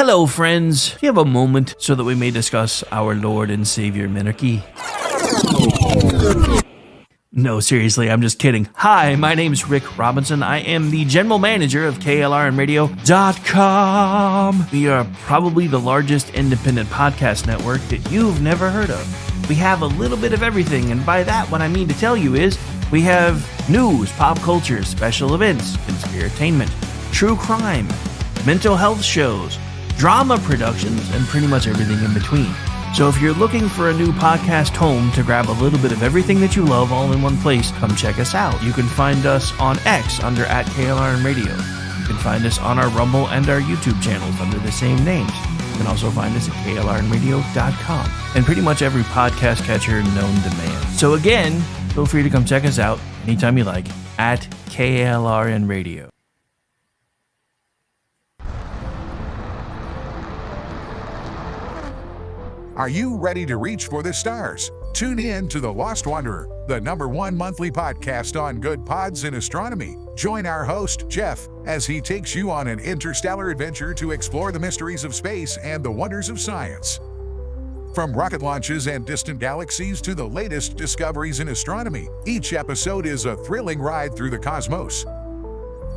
Hello, friends. Do you have a moment so that we may discuss our Lord and Savior Minarchy? No, seriously, I'm just kidding. Hi, my name's Rick Robinson. I am the general manager of KLRNradio.com. We are probably the largest independent podcast network that you've never heard of. We have a little bit of everything, and by that, what I mean to tell you is we have news, pop culture, special events, conspiratainment, true crime, mental health shows, drama productions, and pretty much everything in between. So if you're looking for a new podcast home to grab a little bit of everything that you love all in one place, come check us out. You can find us on X under @KLRNradio. You can find us on our Rumble and our YouTube channels under the same names. You can also find us at KLRNradio.com and pretty much every podcast catcher known to man. So again, feel free to come check us out anytime you like at KLRNradio. Are you ready to reach for the stars? Tune in to The Lost Wanderer, the #1 monthly podcast on good pods in astronomy. Join our host, Jeff, as he takes you on an interstellar adventure to explore the mysteries of space and the wonders of science. From rocket launches and distant galaxies to the latest discoveries in astronomy, each episode is a thrilling ride through the cosmos.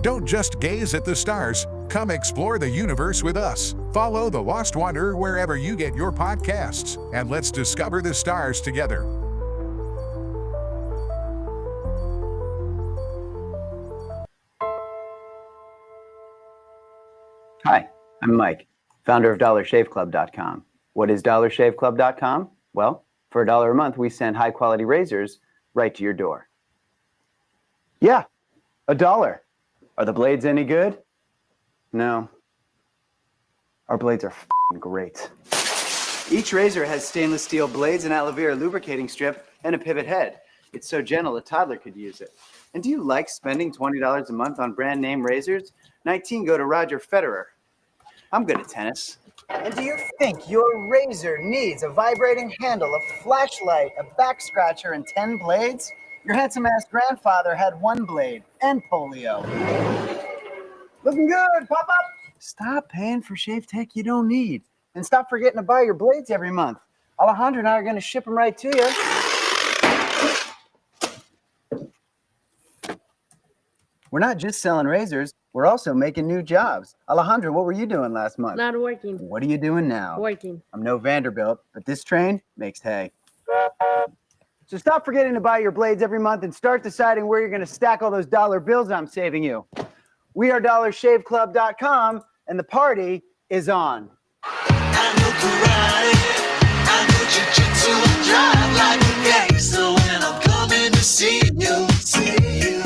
Don't just gaze at the stars. Come explore the universe with us. Follow The Lost Wanderer wherever you get your podcasts, and let's discover the stars together. Hi, I'm Mike, founder of DollarShaveClub.com. What is DollarShaveClub.com? Well, for $1 a month, we send high-quality razors right to your door. Yeah, $1. Are the blades any good? No. Our blades are f***ing great. Each razor has stainless steel blades, an aloe vera lubricating strip, and a pivot head. It's so gentle a toddler could use it. And do you like spending $20 a month on brand name razors? 19 go to Roger Federer. I'm good at tennis. And do you think your razor needs a vibrating handle, a flashlight, a back scratcher, and 10 blades? Your handsome-ass grandfather had 1 blade and polio. Looking good, pop up! Stop paying for shave tech you don't need. And stop forgetting to buy your blades every month. Alejandro and I are going to ship them right to you. We're not just selling razors, we're also making new jobs. Alejandro, what were you doing last month? Not working. What are you doing now? Working. I'm no Vanderbilt, but this train makes hay. So stop forgetting to buy your blades every month and start deciding where you're going to stack all those dollar bills I'm saving you. We are DollarShaveClub.com, and the party is on. I know karate, I know jiu-jitsu, I drive like a gangster when I'm coming to see you, see you,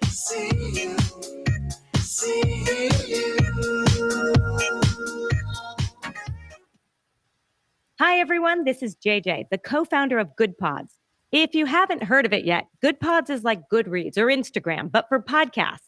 see you, see you. Hi, everyone. This is JJ, the co-founder of Good Pods. If you haven't heard of it yet, Good Pods is like Goodreads or Instagram, but for podcasts.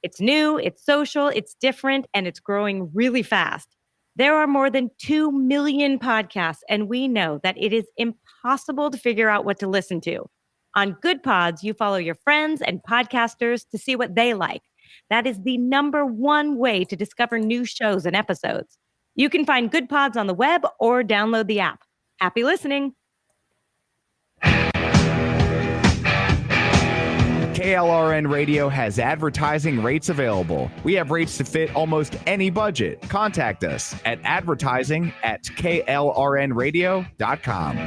It's new, it's social, it's different, and it's growing really fast. There are more than 2 million podcasts, and we know that it is impossible to figure out what to listen to. On Good Pods, you follow your friends and podcasters to see what they like. That is the #1 way to discover new shows and episodes. You can find Good Pods on the web or download the app. Happy listening. KLRN Radio has advertising rates available. We have rates to fit almost any budget. Contact us at advertising@klrnradio.com.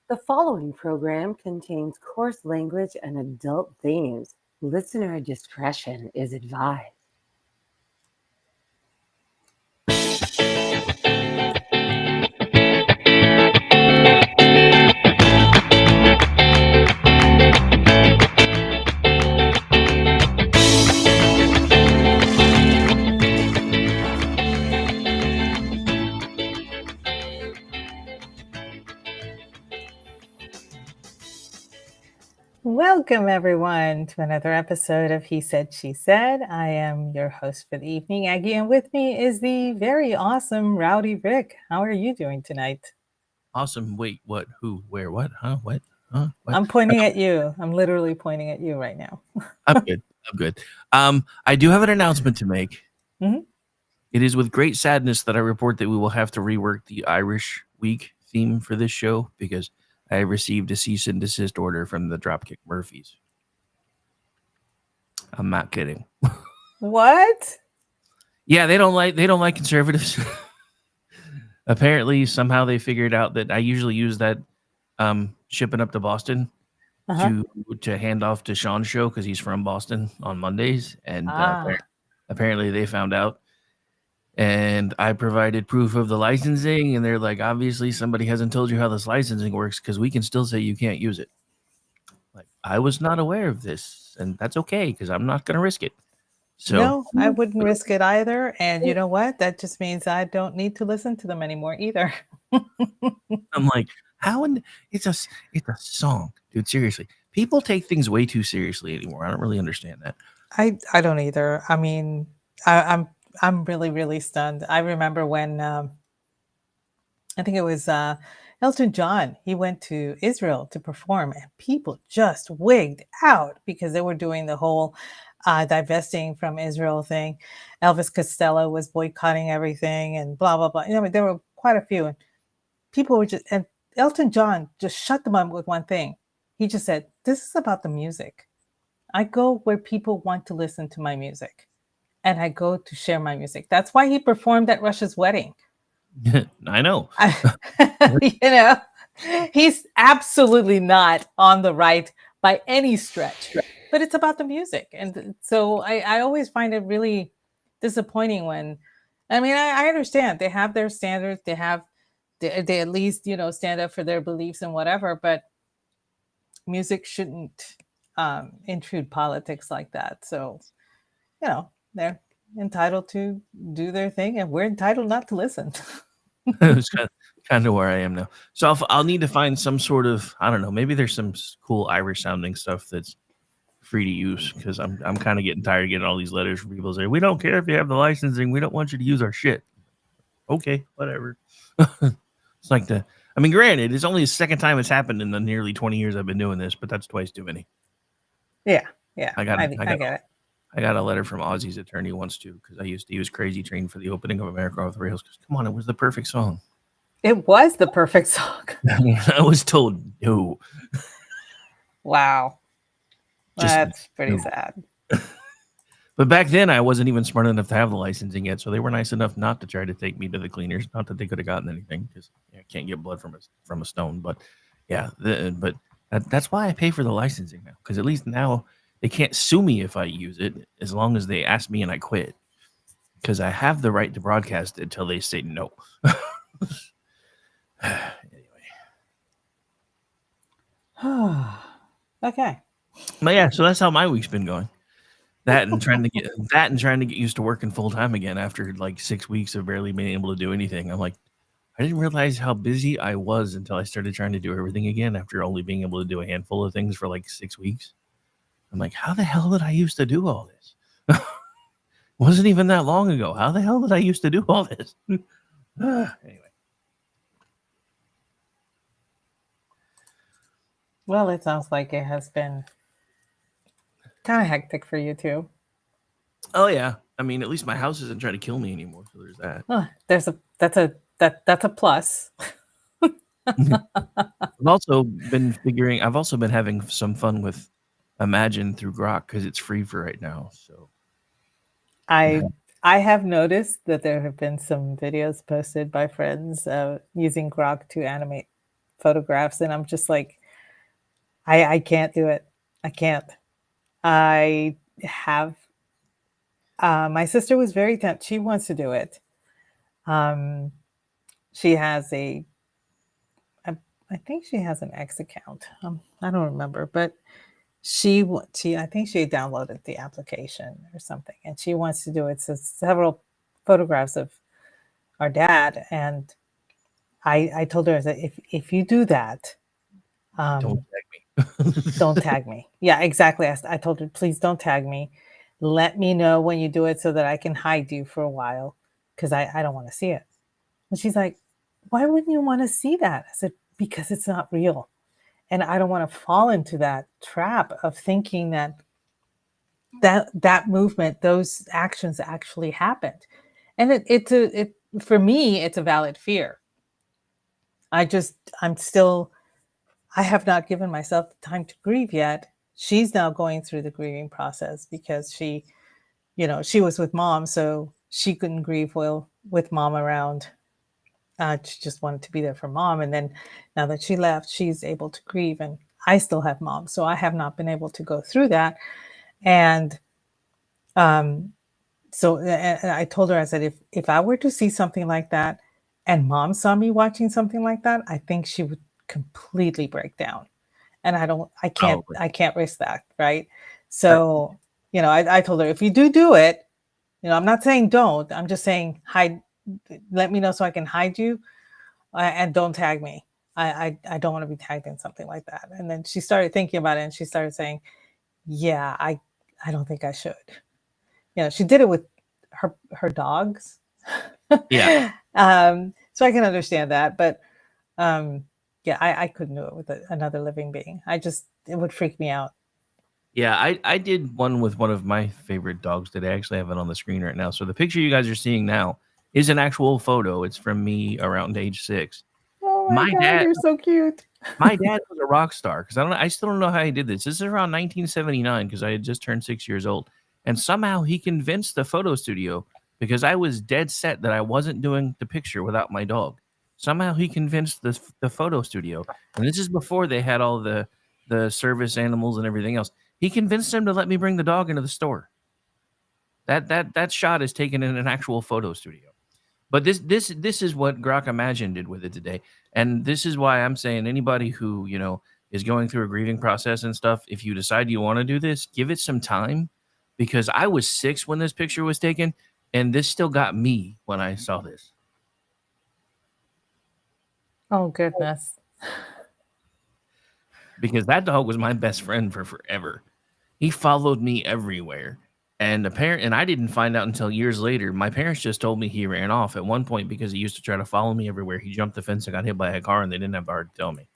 The following program contains coarse language and adult themes. Listener discretion is advised. Welcome, everyone, to another episode of He Said, She Said. I am your host for the evening, Aggie, and with me is the very awesome Rowdy Rick. How are you doing tonight? Awesome. Wait, what? Who? Where? What? Huh? What? Huh? What? I'm pointing at you. I'm literally pointing at you right now. I'm good. I'm good. I do have an announcement to make. Mhm. It is with great sadness that I report that we will have to rework the Irish Week theme for this show because I received a cease and desist order from the Dropkick Murphys. I'm not kidding. What? Yeah, they don't like conservatives. Apparently, somehow they figured out that I usually use that shipping up to Boston Uh-huh. to hand off to Sean's show because he's from Boston on Mondays, and Ah. apparently they found out. And I provided proof of the licensing, and they're like, obviously somebody hasn't told you how this licensing works because we can still say you can't use it. Like, I was not aware of this, and that's okay because I'm not going to risk it. So No, I wouldn't risk it either. And you know what? That just means I don't need to listen to them anymore either. I'm like, it's a song, dude. Seriously, people take things way too seriously anymore. I don't really understand that. I don't either. I mean, I'm really, really stunned. I remember when I think it was Elton John. He went to Israel to perform, and people just wigged out because they were doing the whole divesting from Israel thing. Elvis Costello was boycotting everything, and blah blah blah. I mean, there were quite a few, and people were just. And Elton John just shut them up with one thing. He just said, "This is about the music. I go where people want to listen to my music, and I go to share my music." That's why he performed at Russia's wedding. I know. He's absolutely not on the right by any stretch, but it's about the music. And so I always find it really disappointing when, I mean, I understand they have their standards, they at least, stand up for their beliefs and whatever, but music shouldn't intrude politics like that. So, they're entitled to do their thing, and we're entitled not to listen. It's kind of where I am now. So I'll need to find some sort of, I don't know, maybe there's some cool Irish sounding stuff that's free to use because I'm kind of getting tired of getting all these letters from people saying, we don't care if you have the licensing, we don't want you to use our shit. Okay, whatever. It's like granted, it's only the second time it's happened in the nearly 20 years I've been doing this, but that's twice too many. Yeah. I get it. I got a letter from Ozzy's attorney once too because he was Crazy Train for the opening of America Off the Rails. Come on, it was the perfect song. It was the perfect song. I was told no. Wow, that's pretty sad. But back then, I wasn't even smart enough to have the licensing yet, so they were nice enough not to try to take me to the cleaners. Not that they could have gotten anything because I can't get blood from a stone. But yeah, but that's why I pay for the licensing now because at least now they can't sue me if I use it as long as they ask me and I quit because I have the right to broadcast it until they say no. Anyway. Okay. But yeah, so that's how my week's been going. That and trying to get used to working full time again after like 6 weeks of barely being able to do anything. I'm like, I didn't realize how busy I was until I started trying to do everything again after only being able to do a handful of things for like 6 weeks. I'm like, how the hell did I used to do all this? Wasn't even that long ago. How the hell did I used to do all this? Anyway. Well, it sounds like it has been kind of hectic for you too. Oh yeah. I mean, at least my house isn't trying to kill me anymore. So there's that. Oh, that's a plus. I've also been having some fun with Imagine through Grok because it's free for right now. So I have noticed that there have been some videos posted by friends using Grok to animate photographs, and I'm just like, I can't do it. I can't. I have my sister was very tempted. She wants to do it. She has I think she has an X account. I don't remember, but she I think she downloaded the application or something, and she wants to do it. So several photographs of our dad, and I told her that if you do that, don't tag me. don't tag me. Yeah, exactly. I told her, please don't tag me. Let me know when you do it so that I can hide you for a while because I don't want to see it. And she's like, why wouldn't you want to see that? I said, because it's not real. And I don't want to fall into that trap of thinking that movement, those actions actually happened. And it for me, it's a valid fear. I'm still, I have not given myself the time to grieve yet. She's now going through the grieving process because she was with mom, so she couldn't grieve well with mom around. She just wanted to be there for mom. And then now that she left, she's able to grieve, and I still have mom. So I have not been able to go through that. And so and I told her, I said, if I were to see something like that and mom saw me watching something like that, I think she would completely break down. And I can't risk that. Right. So, I told her, if you do it, I'm not saying don't, I'm just saying hide, let me know so I can hide you, and don't tag me. I don't want to be tagged in something like that. And then she started thinking about it and she started saying, yeah, I don't think I should. She did it with her dogs. Yeah. So I can understand that, but yeah, I couldn't do it with another living being. It would freak me out. Yeah, I did one with one of my favorite dogs today. I actually have it on the screen right now. So the picture you guys are seeing now is an actual photo. It's from me around age 6. Oh my God, you're so cute. My dad was a rock star because I still don't know how he did this. This is around 1979 because I had just turned 6 years old, and somehow he convinced the photo studio, because I was dead set that I wasn't doing the picture without my dog. Somehow he convinced the photo studio, and this is before they had all the service animals and everything else. He convinced them to let me bring the dog into the store. That shot is taken in an actual photo studio. But this is what Grok Imagine did with it today. And this is why I'm saying anybody who, is going through a grieving process and stuff, if you decide you want to do this, give it some time, because I was 6 when this picture was taken, and this still got me when I saw this. Oh, goodness. Because that dog was my best friend for forever. He followed me everywhere. And I didn't find out until years later. My parents just told me he ran off at one point because he used to try to follow me everywhere. He jumped the fence and got hit by a car, and they didn't have the heart to tell me.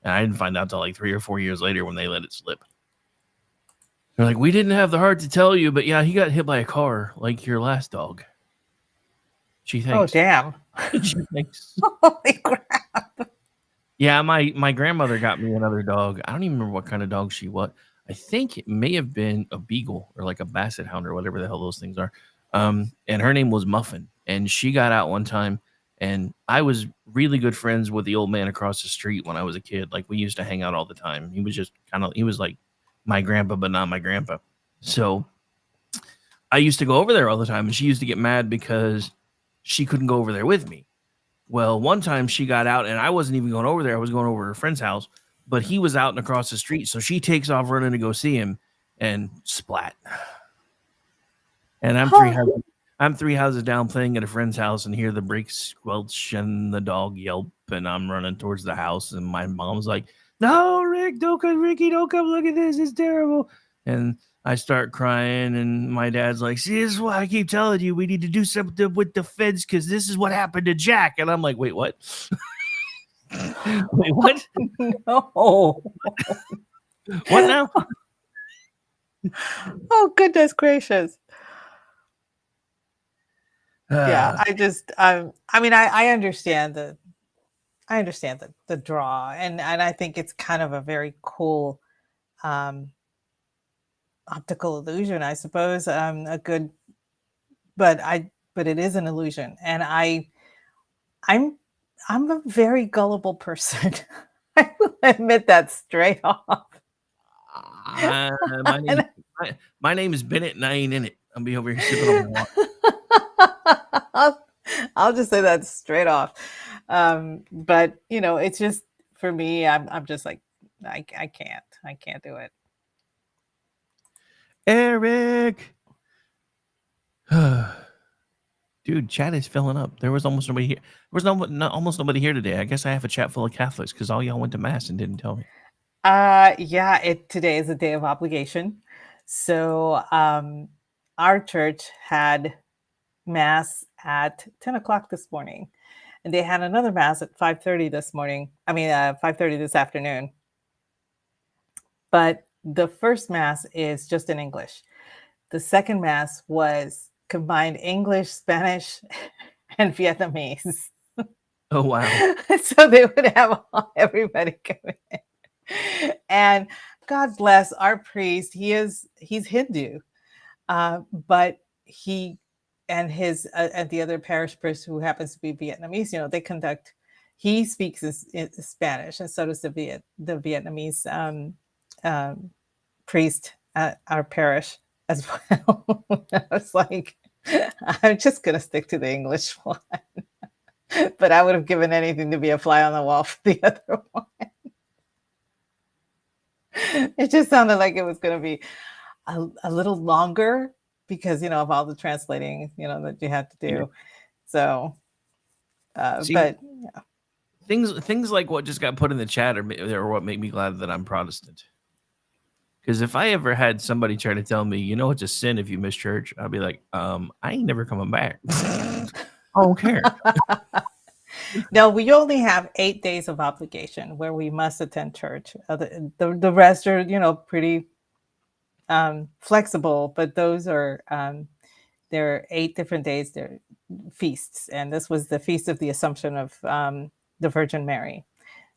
And I didn't find out until like 3 or 4 years later when they let it slip. They're like, we didn't have the heart to tell you, but yeah, he got hit by a car like your last dog. She thinks. Oh, damn. She thinks. Holy crap. Yeah, my grandmother got me another dog. I don't even remember what kind of dog she was. I think it may have been a beagle or like a basset hound or whatever the hell those things are. And her name was Muffin. And she got out one time, and I was really good friends with the old man across the street when I was a kid. Like, we used to hang out all the time. He was like my grandpa, but not my grandpa. So I used to go over there all the time, and she used to get mad because she couldn't go over there with me. Well, one time she got out, and I wasn't even going over there. I was going over to her friend's house, but he was out and across the street. So she takes off running to go see him, and splat. And I'm three houses down playing at a friend's house and hear the brakes squelch and the dog yelp, and I'm running towards the house, and my mom's like, no, Ricky, don't come look at this. It's terrible. And I start crying, and my dad's like, see, this is why I keep telling you we need to do something with the feds, because this is what happened to Jack. And I'm like, wait, what? Wait, what? No. What now? Oh, goodness gracious. Yeah, I understand the draw, and I think it's kind of a very cool optical illusion, I suppose. But it is an illusion, and I'm a very gullible person. I will admit that straight off. My name is Bennett, and I ain't in it. I'll be over here sipping on my water. I'll just say that straight off. But it's just, for me, I'm just like, I can't do it. Eric. Dude, chat is filling up. There was almost nobody here. There was almost nobody here today. I guess I have a chat full of Catholics because all y'all went to mass and didn't tell me. Yeah, today is a day of obligation. So our church had mass at 10 o'clock this morning, and they had another mass at 5:30 this morning. 5:30 this afternoon. but the first mass is just in English. The second mass was combined English, Spanish, and Vietnamese. Oh wow. So they would have everybody come in. And God bless our priest. He's Hindu, but he and his and the other parish priest who happens to be Vietnamese, they conduct. He speaks Spanish, and so does the Vietnamese priest at our parish as well. I was like, I'm just gonna stick to the English one, but I would have given anything to be a fly on the wall for the other one. It just sounded like it was going to be a little longer because of all the translating that you had to do. Yeah. So, See, but things like what just got put in the chat are what make me glad that I'm Protestant. Because if I ever had somebody try to tell me, it's a sin if you miss church, I'd be like, I ain't never coming back. I don't care. No, we only have 8 days of obligation where we must attend church. The rest are, pretty flexible, but those are there are 8 different days. They're feasts, and this was the feast of the Assumption of the Virgin Mary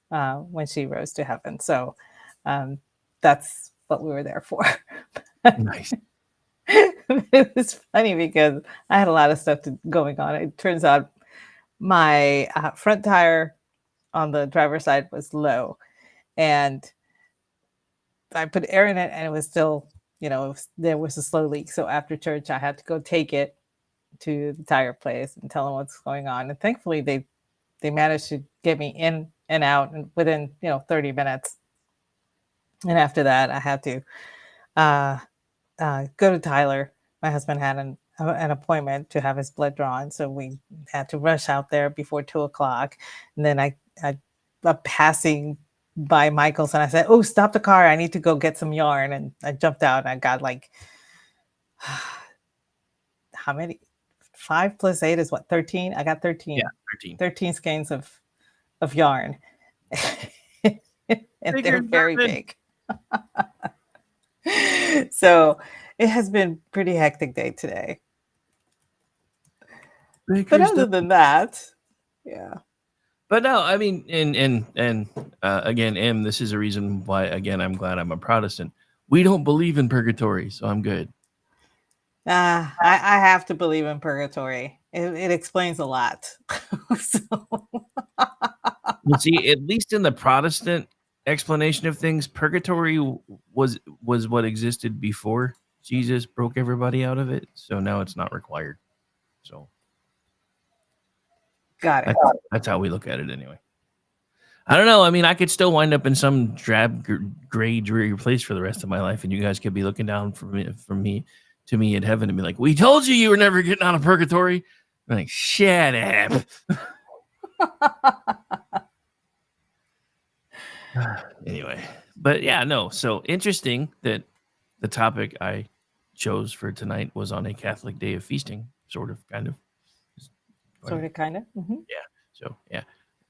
when she rose to heaven. So that's what we were there for. Nice. It was funny because I had a lot of stuff going on. It turns out my front tire on the driver's side was low, and I put air in it, and it was still, there was a slow leak. So after church, I had to go take it to the tire place and tell them what's going on. And thankfully, they managed to get me in and out within 30 minutes. And after that, I had to go to Tyler. My husband had an appointment to have his blood drawn, so we had to rush out there before 2:00. And then I passing by Michael's, and I said, "Oh, stop the car! I need to go get some yarn." And I jumped out, and I got like, how many? 5 plus 8 is what? 13. I got 13. Yeah, 13. 13 skeins of yarn, and they're very big. So it has been pretty hectic day today. But other than that, yeah. But no, I mean, and again, M, this is a reason why, again, I'm glad I'm a Protestant. We don't believe in purgatory, so I'm good. I have to believe in purgatory. It explains a lot. You see, at least in the Protestant explanation of things, purgatory was what existed before Jesus broke everybody out of it. So now it's not required. So got it. That's how we look at it anyway. I don't know. I mean, I could still wind up in some drab, gray, dreary place for the rest of my life, and you guys could be looking down to me in heaven and be like, "We told you were never getting out of purgatory." I'm like, shut up. Anyway, but yeah, no. So interesting that the topic I chose for tonight was on a Catholic day of feasting, sort of, kind of. Mm-hmm. Yeah.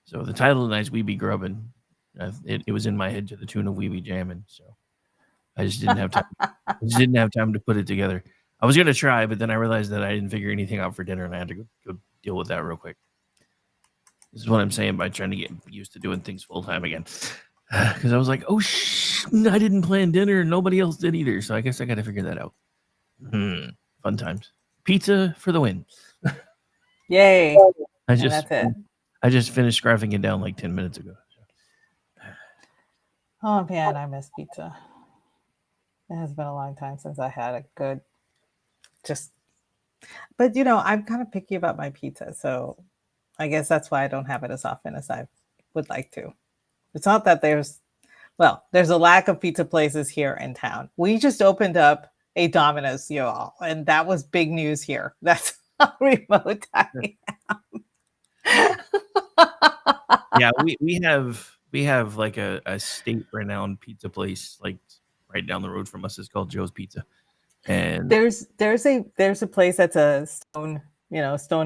So the title of tonight's "We Be Grubbin." It was in my head to the tune of "We Be Jammin'." So I just didn't have time. To put it together. I was gonna try, but then I realized that I didn't figure anything out for dinner, and I had to go deal with that real quick. This is what I'm saying by trying to get used to doing things full time again. Because I was like, oh, I didn't plan dinner, and nobody else did either. So I guess I got to figure that out. Fun times. Pizza for the win. Yay! I just finished scarfing it down like 10 minutes ago. Oh man, I miss pizza. It has been a long time since I had a good, but I'm kind of picky about my pizza, so I guess that's why I don't have it as often as I would like to. It's not that there's a lack of pizza places here in town. We just opened up a Domino's, y'all, and that was big news here. That's how remote I am. Yeah, we have like a state-renowned pizza place like right down the road from us. It's called Joe's Pizza, and there's a place that's a stone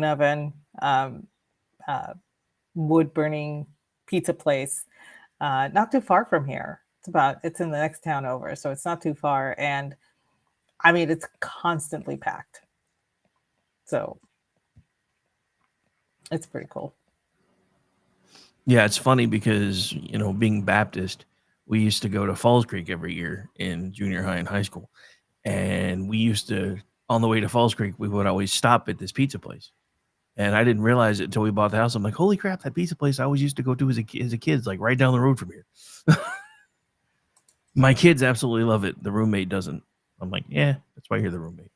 oven, wood burning pizza place, not too far from here. It's it's in the next town over, so it's not too far. And I mean, it's constantly packed. So it's pretty cool. Yeah, it's funny because, being Baptist, we used to go to Falls Creek every year in junior high and high school. And we used to, on the way to Falls Creek, we would always stop at this pizza place. And I didn't realize it until we bought the house. I'm like, holy crap, that pizza place I always used to go to as a kid, like right down the road from here. My kids absolutely love it. The roommate doesn't. I'm like, yeah, that's why you're the roommate.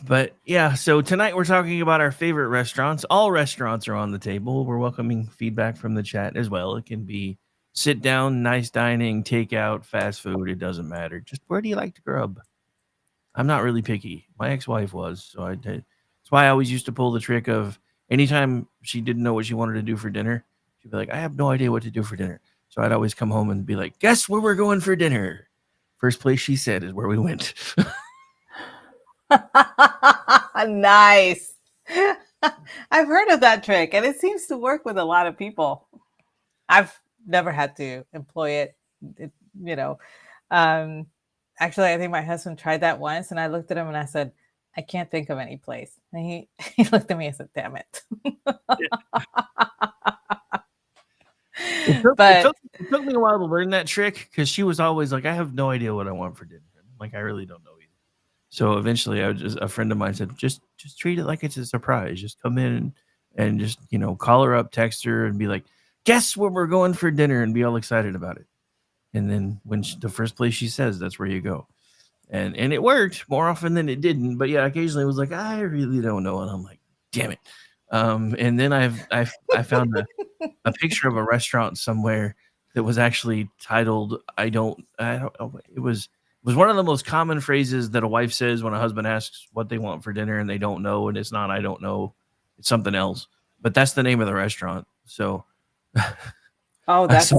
But yeah, so tonight we're talking about our favorite restaurants. All restaurants are on the table. We're welcoming feedback from the chat as well. It can be sit down, nice dining, takeout, fast food. It doesn't matter. Just where do you like to grub? I'm not really picky. My ex-wife was, so I did. That's why I always used to pull the trick of anytime she didn't know what she wanted to do for dinner, she'd be like, I have no idea what to do for dinner. So I'd always come home and be like, guess where we're going for dinner? First place she said is where we went. Nice. I've heard of that trick, and it seems to work with a lot of people. I've never had to employ it, Actually, I think my husband tried that once, and I looked at him and I said, I can't think of any place. And he looked at me and said, damn it. It took me a while to learn that trick because she was always like, I have no idea what I want for dinner. Like, I really don't know either. So eventually a friend of mine said, just treat it like it's a surprise. Just come in and just, call her up, text her and be like, guess where we're going for dinner, and be all excited about it. And then when the first place she says, that's where you go. And it worked more often than it didn't. But yeah, occasionally it was like, I really don't know. And I'm like, damn it. And then I found a picture of a restaurant somewhere that was actually titled, I don't know. It was one of the most common phrases that a wife says when a husband asks what they want for dinner and they don't know. And it's not, I don't know. It's something else. But that's the name of the restaurant. So oh, that's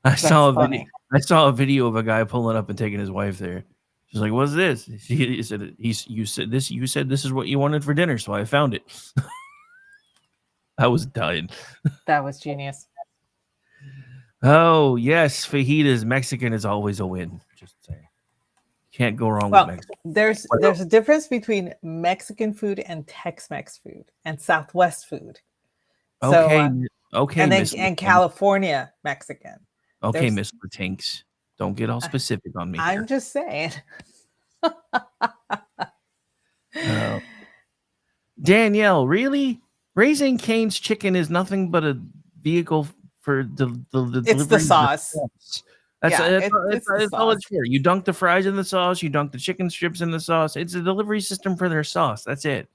I saw funny. I saw a video of a guy pulling up and taking his wife there. She's like, "What's this?" He said, "You said this. You said this is what you wanted for dinner, so I found it." I was dying. That was genius. Oh yes, fajitas Mexican is always a win. Just saying, can't go wrong with Mexican. There's a difference between Mexican food and Tex-Mex food and Southwest food. Okay, and California Mexican. Okay, Miss Latinks, don't get all specific on me. I'm just saying. Danielle, really? Raising Cane's chicken is nothing but a vehicle for the it's the sauce. That's all it's for. You dunk the fries in the sauce. You dunk the chicken strips in the sauce. It's a delivery system for their sauce. That's it.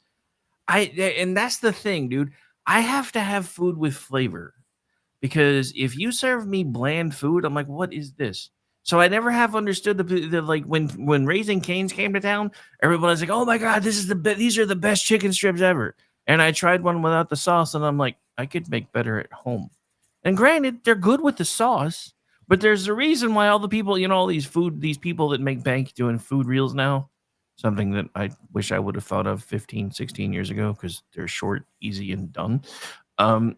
And that's the thing, dude. I have to have food with flavor. Because if you serve me bland food, I'm like, what is this? So I never have understood the like when Raising Cane's came to town, everybody's like, oh my God, these are the best chicken strips ever. And I tried one without the sauce, and I'm like, I could make better at home. And granted, they're good with the sauce, but there's a reason why all the people, all these people that make bank doing food reels now, something that I wish I would have thought of 15, 16 years ago because they're short, easy, and done.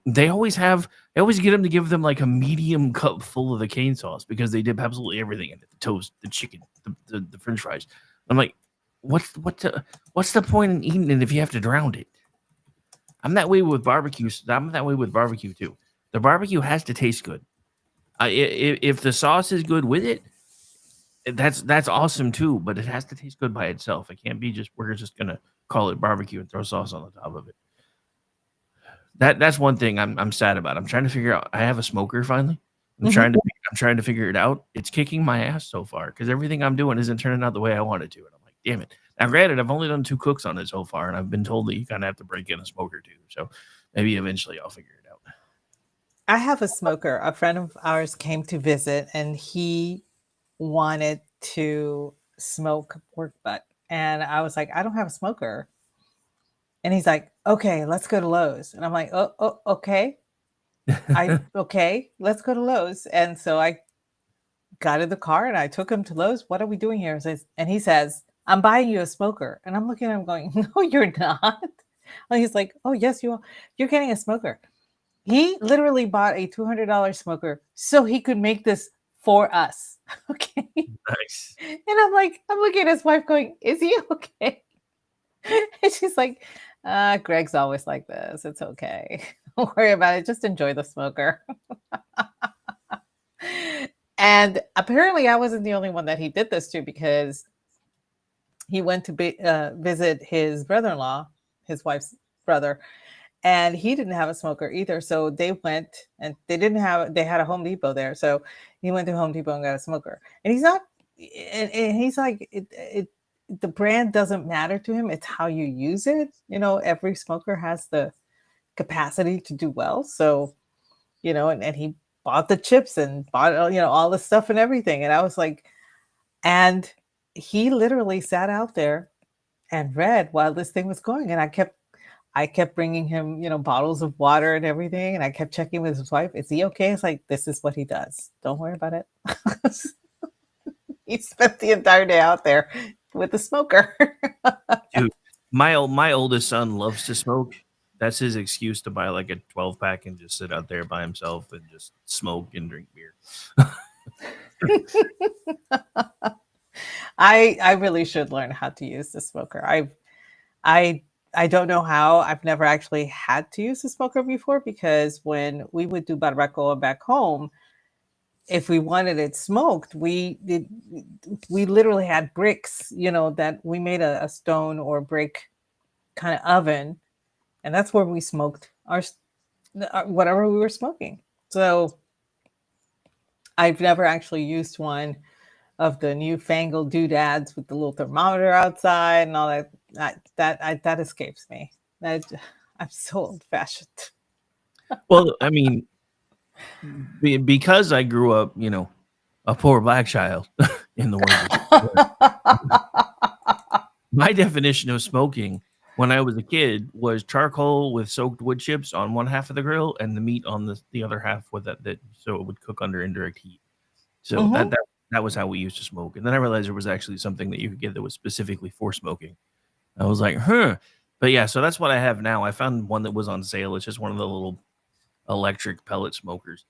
They always get them to give them like a medium cup full of the cane sauce because they dip absolutely everything in it: the toast, the chicken, the French fries. I'm like, what's the point in eating it if you have to drown it? I'm that way with barbecue. I'm that way with barbecue too. The barbecue has to taste good. If the sauce is good with it, that's awesome too. But it has to taste good by itself. It can't be we're just gonna call it barbecue and throw sauce on the top of it. That's one thing I'm sad about. I'm trying to figure out. I have a smoker finally. I'm trying to figure it out. It's kicking my ass so far because everything I'm doing isn't turning out the way I want it to. And I'm like, damn it. Now, granted, I've only done 2 cooks on it so far, and I've been told that you kind of have to break in a smoker too. So maybe eventually I'll figure it out. I have a smoker. A friend of ours came to visit, and he wanted to smoke pork butt, and I was like, I don't have a smoker. And he's like, okay, let's go to Lowe's. And I'm like, oh okay. Okay, let's go to Lowe's. And so I got in the car and I took him to Lowe's. What are we doing here? And he says, I'm buying you a smoker. And I'm looking at him going, no, you're not. And he's like, oh, yes, you are. You're getting a smoker. He literally bought a $200 smoker so he could make this for us. Okay. Nice. And I'm looking at his wife going, is he okay? And she's like, Greg's always like this. It's okay. Don't worry about it. Just enjoy the smoker. And apparently I wasn't the only one that he did this to, because he went to visit his brother-in-law, his wife's brother, and he didn't have a smoker either. So they went, and they had a Home Depot there. So he went to Home Depot and got a smoker. And he's not, and he's like, the brand doesn't matter to him. It's how you use it. Every smoker has the capacity to do well. So, and he bought the chips and bought, all the stuff and everything. And I was like, and he literally sat out there and read while this thing was going. And I kept bringing him, bottles of water and everything. And I kept checking with his wife. Is he okay? It's like, this is what he does. Don't worry about it. He spent the entire day out there with the smoker. Dude, my oldest son loves to smoke. That's his excuse to buy like a 12-pack and just sit out there by himself and just smoke and drink beer. I really should learn how to use the smoker. I don't know how. I've never actually had to use the smoker before, because when we would do barbacoa back home, if we wanted it smoked, we literally had bricks, that we made a stone or brick kind of oven, and that's where we smoked our whatever we were smoking. So I've never actually used one of the newfangled doodads with the little thermometer outside and all that. That escapes me. I'm so old-fashioned. Well, I mean, because I grew up, a poor black child in the world. My definition of smoking when I was a kid was charcoal with soaked wood chips on one half of the grill and the meat on the other half with that so it would cook under indirect heat. So that was how we used to smoke. And then I realized there was actually something that you could get that was specifically for smoking. I was like, But yeah, so that's what I have now. I found one that was on sale. It's just one of the little electric pellet smokers.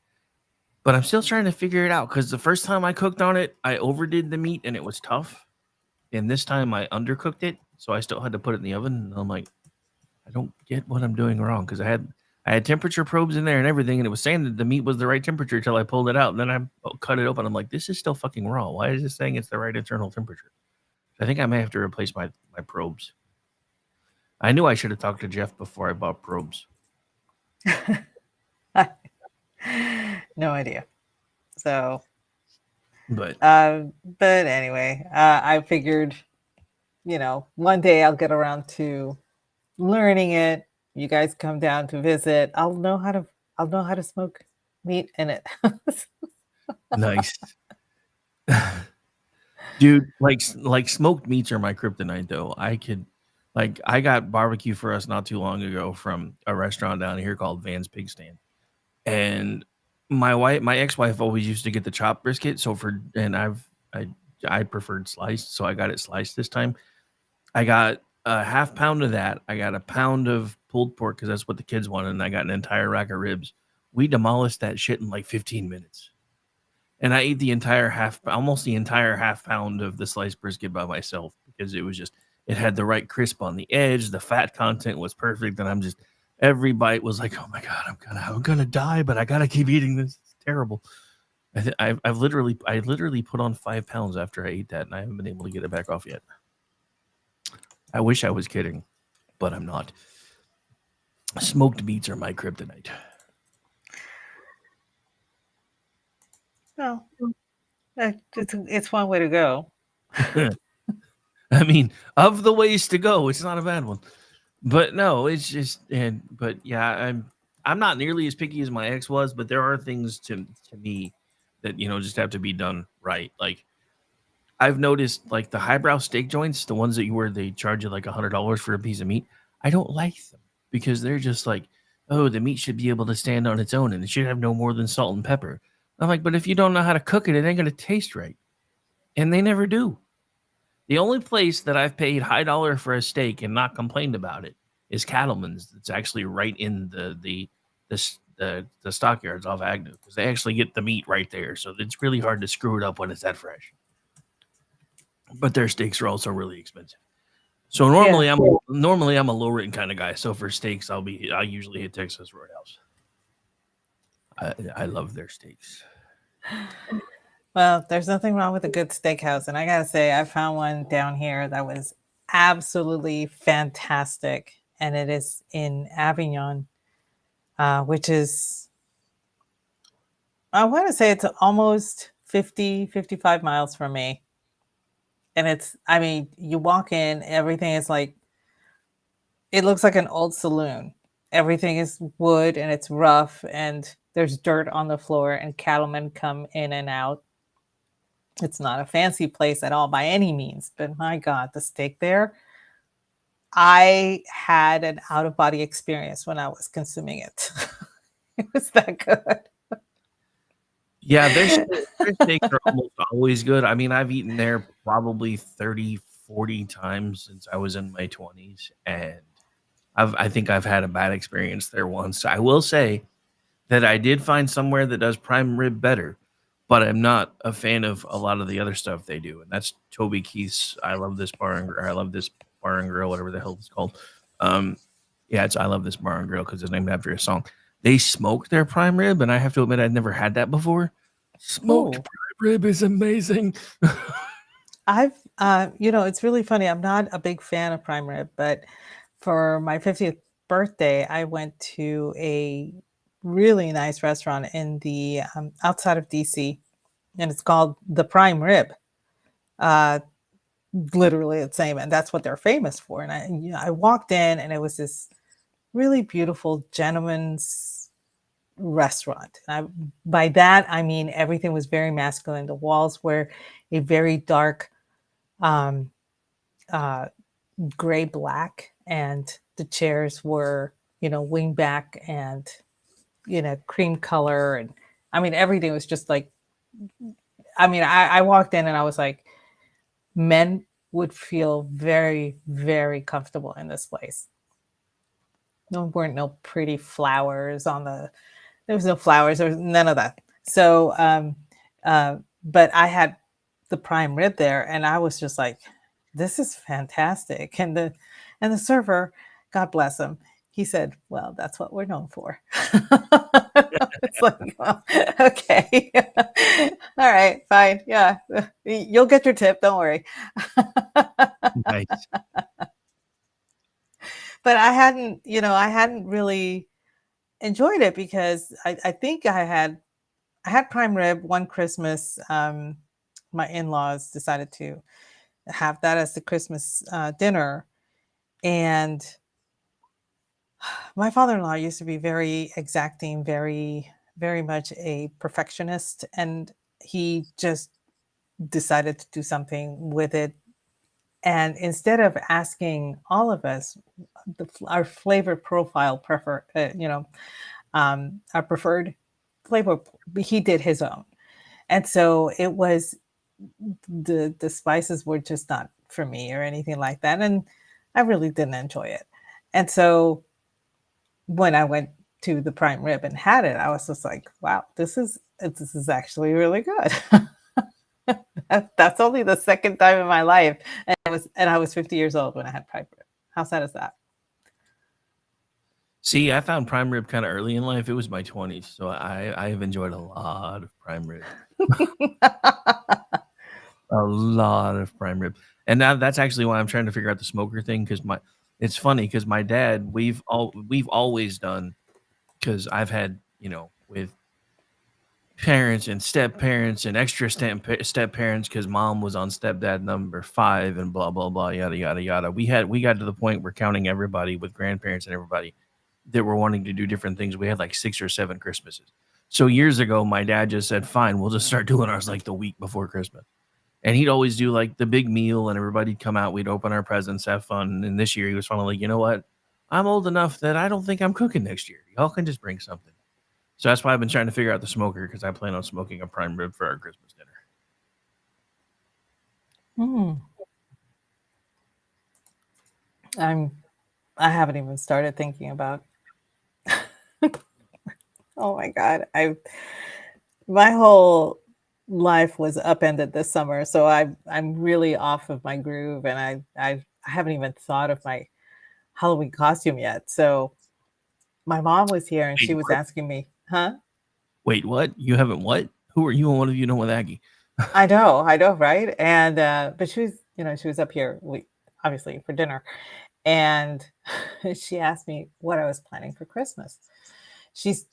But I'm still trying to figure it out, because the first time I cooked on it, I overdid the meat and it was tough. And this time I undercooked it, so I still had to put it in the oven. And I'm like, I don't get what I'm doing wrong, because I had temperature probes in there and everything, and it was saying that the meat was the right temperature until I pulled it out. And then I cut it open. I'm like, this is still fucking raw. Why is this saying it's the right internal temperature? I think I may have to replace my probes. I knew I should have talked to Jeff before I bought probes. No idea. So, but anyway, I figured, one day I'll get around to learning it. You guys come down to visit. I'll know how to smoke meat in it. Nice. Dude, like smoked meats are my kryptonite though. I got barbecue for us not too long ago from a restaurant down here called Van's Pig Stand. And my ex-wife always used to get the chopped brisket. I preferred sliced, so I got it sliced this time. I got a half pound of that. I got a pound of pulled pork because that's what the kids wanted, and I got an entire rack of ribs. We demolished that shit in like 15 minutes. And I ate almost the entire half pound of the sliced brisket by myself, because it had the right crisp on the edge. The fat content was perfect. And every bite was like, oh my God, I'm gonna die, but I gotta keep eating this. It's terrible. I literally put on 5 pounds after I ate that, and I haven't been able to get it back off yet. I wish I was kidding, but I'm not. Smoked meats are my kryptonite. Well, it's one way to go. I mean, of the ways to go, it's not a bad one. But no, it's just, but yeah, I'm not nearly as picky as my ex was, but there are things to me that, just have to be done right. Like, I've noticed, like, the highbrow steak joints, the ones where they charge you like $100 for a piece of meat, I don't like them, because they're just like, oh, the meat should be able to stand on its own and it should have no more than salt and pepper. I'm like, but if you don't know how to cook it, it ain't going to taste right. And they never do. The only place that I've paid high dollar for a steak and not complained about it is Cattleman's. It's actually right in the the stockyards off Agnew because they actually get the meat right there, so it's really hard to screw it up when it's that fresh. But their steaks are also really expensive. So normally I'm a low written kind of guy. So for steaks, I usually hit Texas Roadhouse. I love their steaks. Well, there's nothing wrong with a good steakhouse, and I gotta say, I found one down here that was absolutely fantastic, and it is in Avignon, which is, I want to say it's almost 55 miles from me. And it's, I mean, you walk in, everything is like, it looks like an old saloon. Everything is wood and it's rough and there's dirt on the floor and cattlemen come in and out. It's not a fancy place at all by any means, but my God, the steak there, I had an out of body experience when I was consuming it. It was that good. Yeah, their steaks are almost always good. I mean, I've eaten there probably 30, 40 times since I was in my 20s, and I think I've had a bad experience there once. I will say that I did find somewhere that does prime rib better, but I'm not a fan of a lot of the other stuff they do, and that's Toby Keith's I Love This Bar and I Love This Bar and Grill, whatever the hell it's called. Yeah, it's I Love This Bar and Grill because it's named after a song. They smoke their prime rib, and I have to admit I'd never had that before. Smoked prime rib is amazing. I've, it's really funny. I'm not a big fan of prime rib, but for my 50th birthday, I went to a really nice restaurant in the outside of DC, and it's called the Prime Rib. Literally the same, and that's what they're famous for. And I walked in, and it was this really beautiful gentleman's restaurant. By that, I mean everything was very masculine. The walls were a very dark gray black, and the chairs were, wing back and, cream color. And I mean, everything was just like, I walked in and I was like, men would feel very, very comfortable in this place. There weren't no pretty flowers there was no flowers, there was none of that. So, but I had the prime rib there and I was just like, this is fantastic. And the server, God bless him, he said, well, that's what we're known for. It's like, well, okay. All right, fine. Yeah. You'll get your tip. Don't worry. Nice. But I hadn't really enjoyed it because I think I had prime rib one Christmas. My in-laws decided to have that as the Christmas dinner. And my father-in-law used to be very exacting, very, very much a perfectionist. And he just decided to do something with it. And instead of asking all of us our flavor profile our preferred flavor, he did his own. And so it was, the spices were just not for me or anything like that. And I really didn't enjoy it. And so when I went to the prime rib and had it, I was just like, wow, this is actually really good. That's only the second time in my life. And I was 50 years old when I had prime rib. How sad is that? See, I found prime rib kind of early in life. It was my 20s, so I have enjoyed a lot of prime rib. A lot of prime rib. And now that's actually why I'm trying to figure out the smoker thing, because it's funny because my dad, we've always done, because I've had, with parents and step parents and extra step parents, because mom was on stepdad number 5 and blah blah blah, yada yada yada. We got to the point where counting everybody with grandparents and everybody that were wanting to do different things. We had like 6 or 7 Christmases. So years ago, my dad just said, fine, we'll just start doing ours like the week before Christmas. And he'd always do like the big meal and everybody'd come out. We'd open our presents, have fun. And this year he was finally like, you know what? I'm old enough that I don't think I'm cooking next year. Y'all can just bring something. So that's why I've been trying to figure out the smoker, because I plan on smoking a prime rib for our Christmas dinner. I haven't even started thinking about Oh my God. My whole life was upended this summer, so I'm really off of my groove, and I haven't even thought of my Halloween costume yet. So my mom was here and she Wait, was what? asking me, huh? Wait, what? You haven't what? Who are you and what have you done with Aggie? I know, right? And but she was, she was up here we obviously for dinner. And she asked me what I was planning for Christmas. She's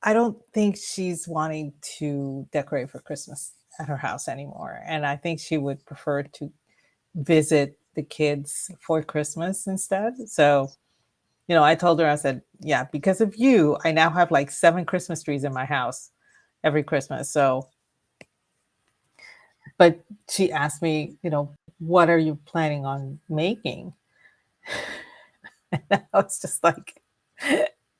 I don't think she's wanting to decorate for Christmas at her house anymore. And I think she would prefer to visit the kids for Christmas instead. So, I told her, I said, yeah, because of you, I now have like 7 Christmas trees in my house every Christmas. So, but she asked me, what are you planning on making? And I was just like,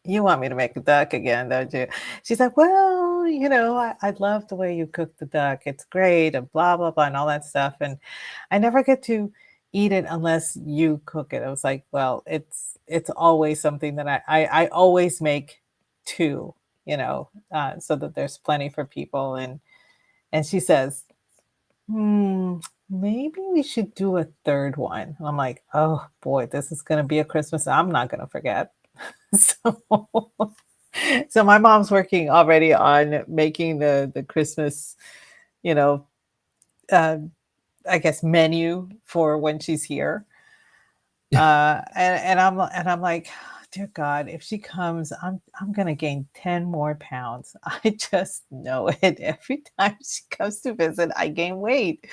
you want me to make a duck again, don't you? She's like, well, I love the way you cook the duck. It's great, and blah, blah, blah, and all that stuff. And I never get to eat it unless you cook it. I was like, well, it's always something that I always make two, so that there's plenty for people. And she says, maybe we should do a third one. And I'm like, oh boy, this is gonna be a Christmas I'm not gonna forget. So so my mom's working already on making the Christmas, you know, uh, I guess menu for when she's here. And I'm like, dear God, if she comes, I'm gonna gain 10 more pounds. I just know it. Every time she comes to visit, I gain weight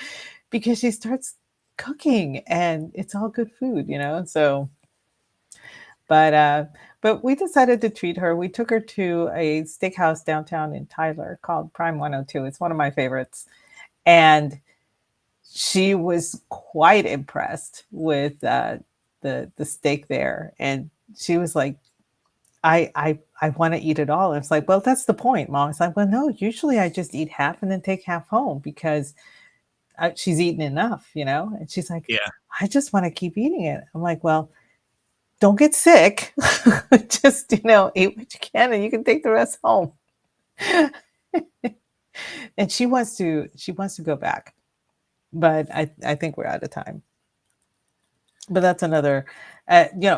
because she starts cooking and it's all good food, So but we decided to treat her. We took her to a steakhouse downtown in Tyler called Prime 102. It's one of my favorites. And she was quite impressed with the steak there. And she was like, I want to eat it all. And it's like, well, that's the point, Mom. It's like, well, no, usually I just eat half and then take half home because she's eaten enough, And she's like, Yeah. I just want to keep eating it. I'm like, well, don't get sick. Just, eat what you can and you can take the rest home. And she wants to go back. But I think we're out of time. But that's another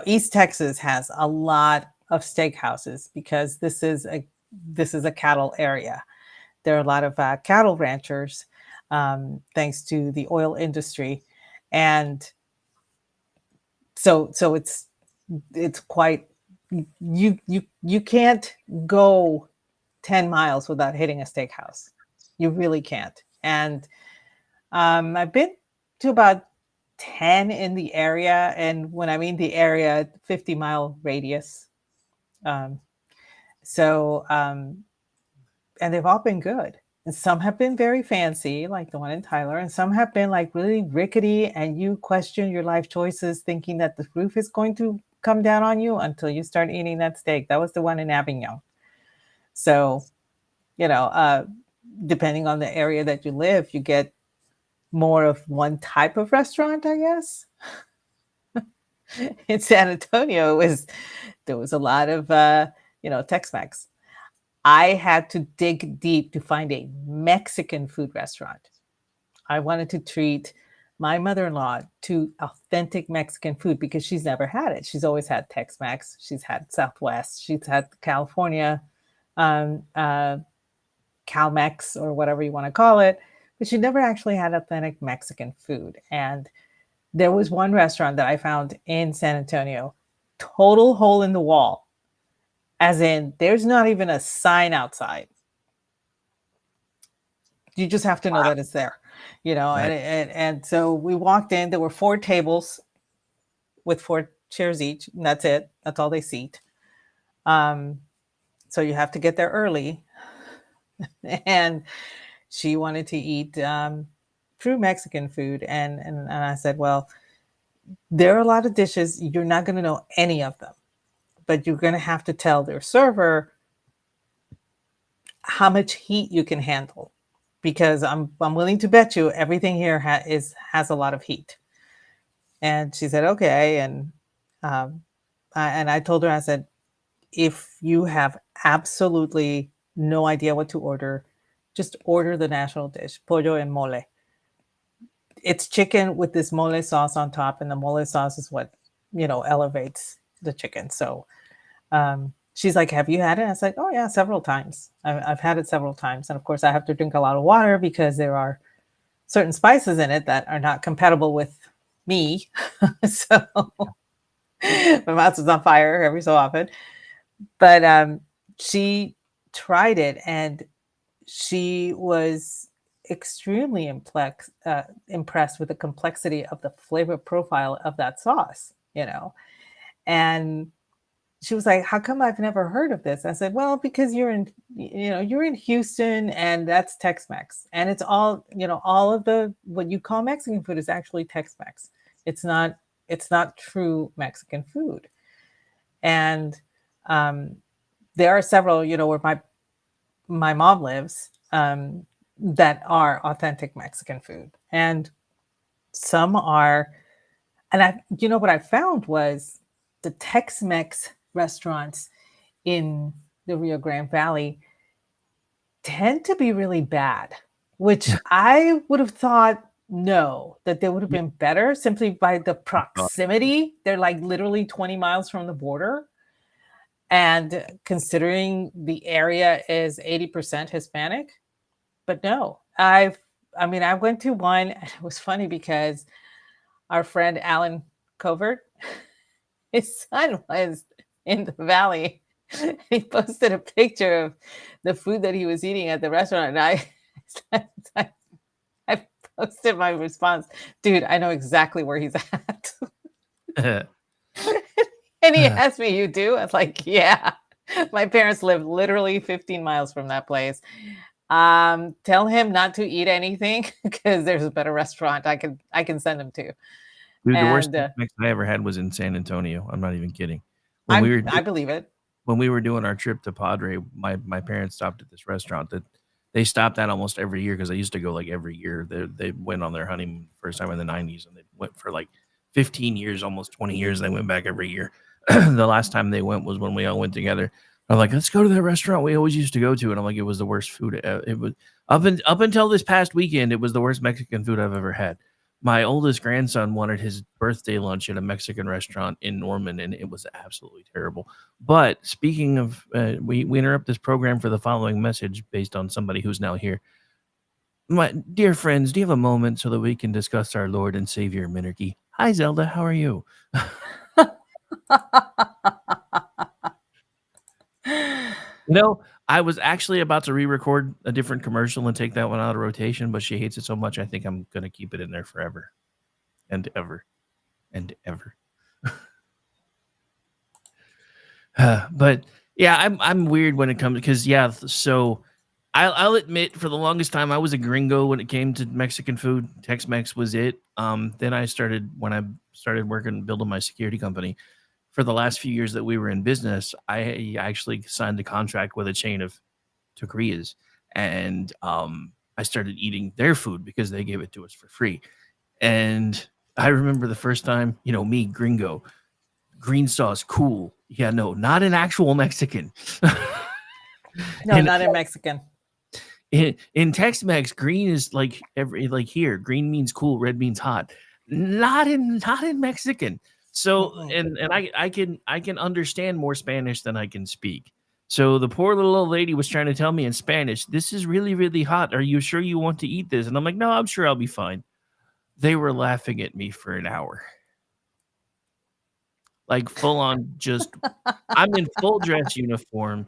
East Texas has a lot of steakhouses because this is a cattle area. There are a lot of cattle ranchers, thanks to the oil industry, and so it's quite you can't go 10 miles without hitting a steakhouse. You really can't. And I've been to about 10 in the area. And when I mean the area, 50-mile radius. Um, so, and they've all been good. And some have been very fancy, like the one in Tyler, and some have been like really rickety, and you question your life choices thinking that the roof is going to come down on you until you start eating that steak. That was the one in Avignon. So, you know, uh, depending on the area that you live, you get more of one type of restaurant, I guess. In San Antonio, there was a lot of Tex-Mex. I had to dig deep to find a Mexican food restaurant. I wanted to treat my mother-in-law to authentic Mexican food because she's never had it. She's always had Tex-Mex. She's had Southwest. She's had California, um, uh, Calmex, or whatever you want to call it, but she never actually had authentic Mexican food. And there was one restaurant that I found in San Antonio, total hole in the wall, as in there's not even a sign outside. You just have to know that it's there, That and so we walked in. There were 4 tables with 4 chairs each, and that's it. That's all they seat. Um, so you have to get there early. And she wanted to eat true Mexican food, and I said, well, there are a lot of dishes you're not going to know any of them, but you're going to have to tell their server how much heat you can handle, because I'm willing to bet you everything here has a lot of heat. And she said, okay. And I told her, I said, if you have absolutely no idea what to order, just order the national dish, pollo en mole. It's chicken with this mole sauce on top, and the mole sauce is what elevates the chicken. So she's like, "Have you had it?" I was like, "Oh yeah, several times. I've had it several times." And of course, I have to drink a lot of water because there are certain spices in it that are not compatible with me. So my mouth is on fire every so often. But she tried it, and she was extremely impressed with the complexity of the flavor profile of that sauce. And she was like, "How come I've never heard of this?" I said, "Well, because you're in Houston, and that's Tex-Mex, and it's all of the what you call Mexican food is actually Tex-Mex. It's not true Mexican food." And there are several, where my mom lives, that are authentic Mexican food, and some are. And what I found was the Tex-Mex restaurants in the Rio Grande Valley tend to be really bad, which I would have thought that they would have been better simply by the proximity. They're like literally 20 miles from the border. And considering the area is 80% Hispanic, but no, I went to one, and it was funny because our friend Alan Covert, his son was in the valley. He posted a picture of the food that he was eating at the restaurant, and I posted my response, "Dude, I know exactly where he's at." And he asked me, "You do?" I was like, "Yeah. My parents live literally 15 miles from that place. Tell him not to eat anything because there's a better restaurant I can send him to." Dude, the worst And Tex-Mex I ever had was in San Antonio. I'm not even kidding. I believe it. When we were doing our trip to Padre, my parents stopped at this restaurant that they stopped at almost every year because I used to go like every year. They went on their honeymoon first time in the 90s, and they went for like 15 years, almost 20 years. They went back every year. The last time they went was when we all went together. I'm like, "Let's go to that restaurant we always used to go to," and I'm like, "It was the worst food. It was up until this past weekend. It was the worst Mexican food I've ever had." My oldest grandson wanted his birthday lunch at a Mexican restaurant in Norman, and it was absolutely terrible. But speaking of, we interrupt this program for the following message based on somebody who's now here. My dear friends, do you have a moment so that we can discuss our Lord and Savior Minarchy? Hi, Zelda. How are you? I was actually about to re-record a different commercial and take that one out of rotation, but she hates it so much, I think I'm going to keep it in there forever and ever and ever. But yeah, I'm weird when it comes because so I'll admit for the longest time I was a gringo when it came to Mexican food. Tex-Mex was it. Then when I started working building my security company. For the last few years that we were in business, I actually signed a contract with a chain of taquerias, and I started eating their food because they gave it to us for free. And I remember the first time, me, gringo, green sauce, cool. Yeah, no, not an actual Mexican. No, not in Mexican. In Tex-Mex, green is like here. Green means cool, red means hot. Not in Mexican. So and I can understand more Spanish than I can speak. So the poor little old lady was trying to tell me in Spanish, "This is really, really hot. Are you sure you want to eat this?" And I'm like, "No, I'm sure I'll be fine." They were laughing at me for an hour. Like full on I'm in full dress uniform,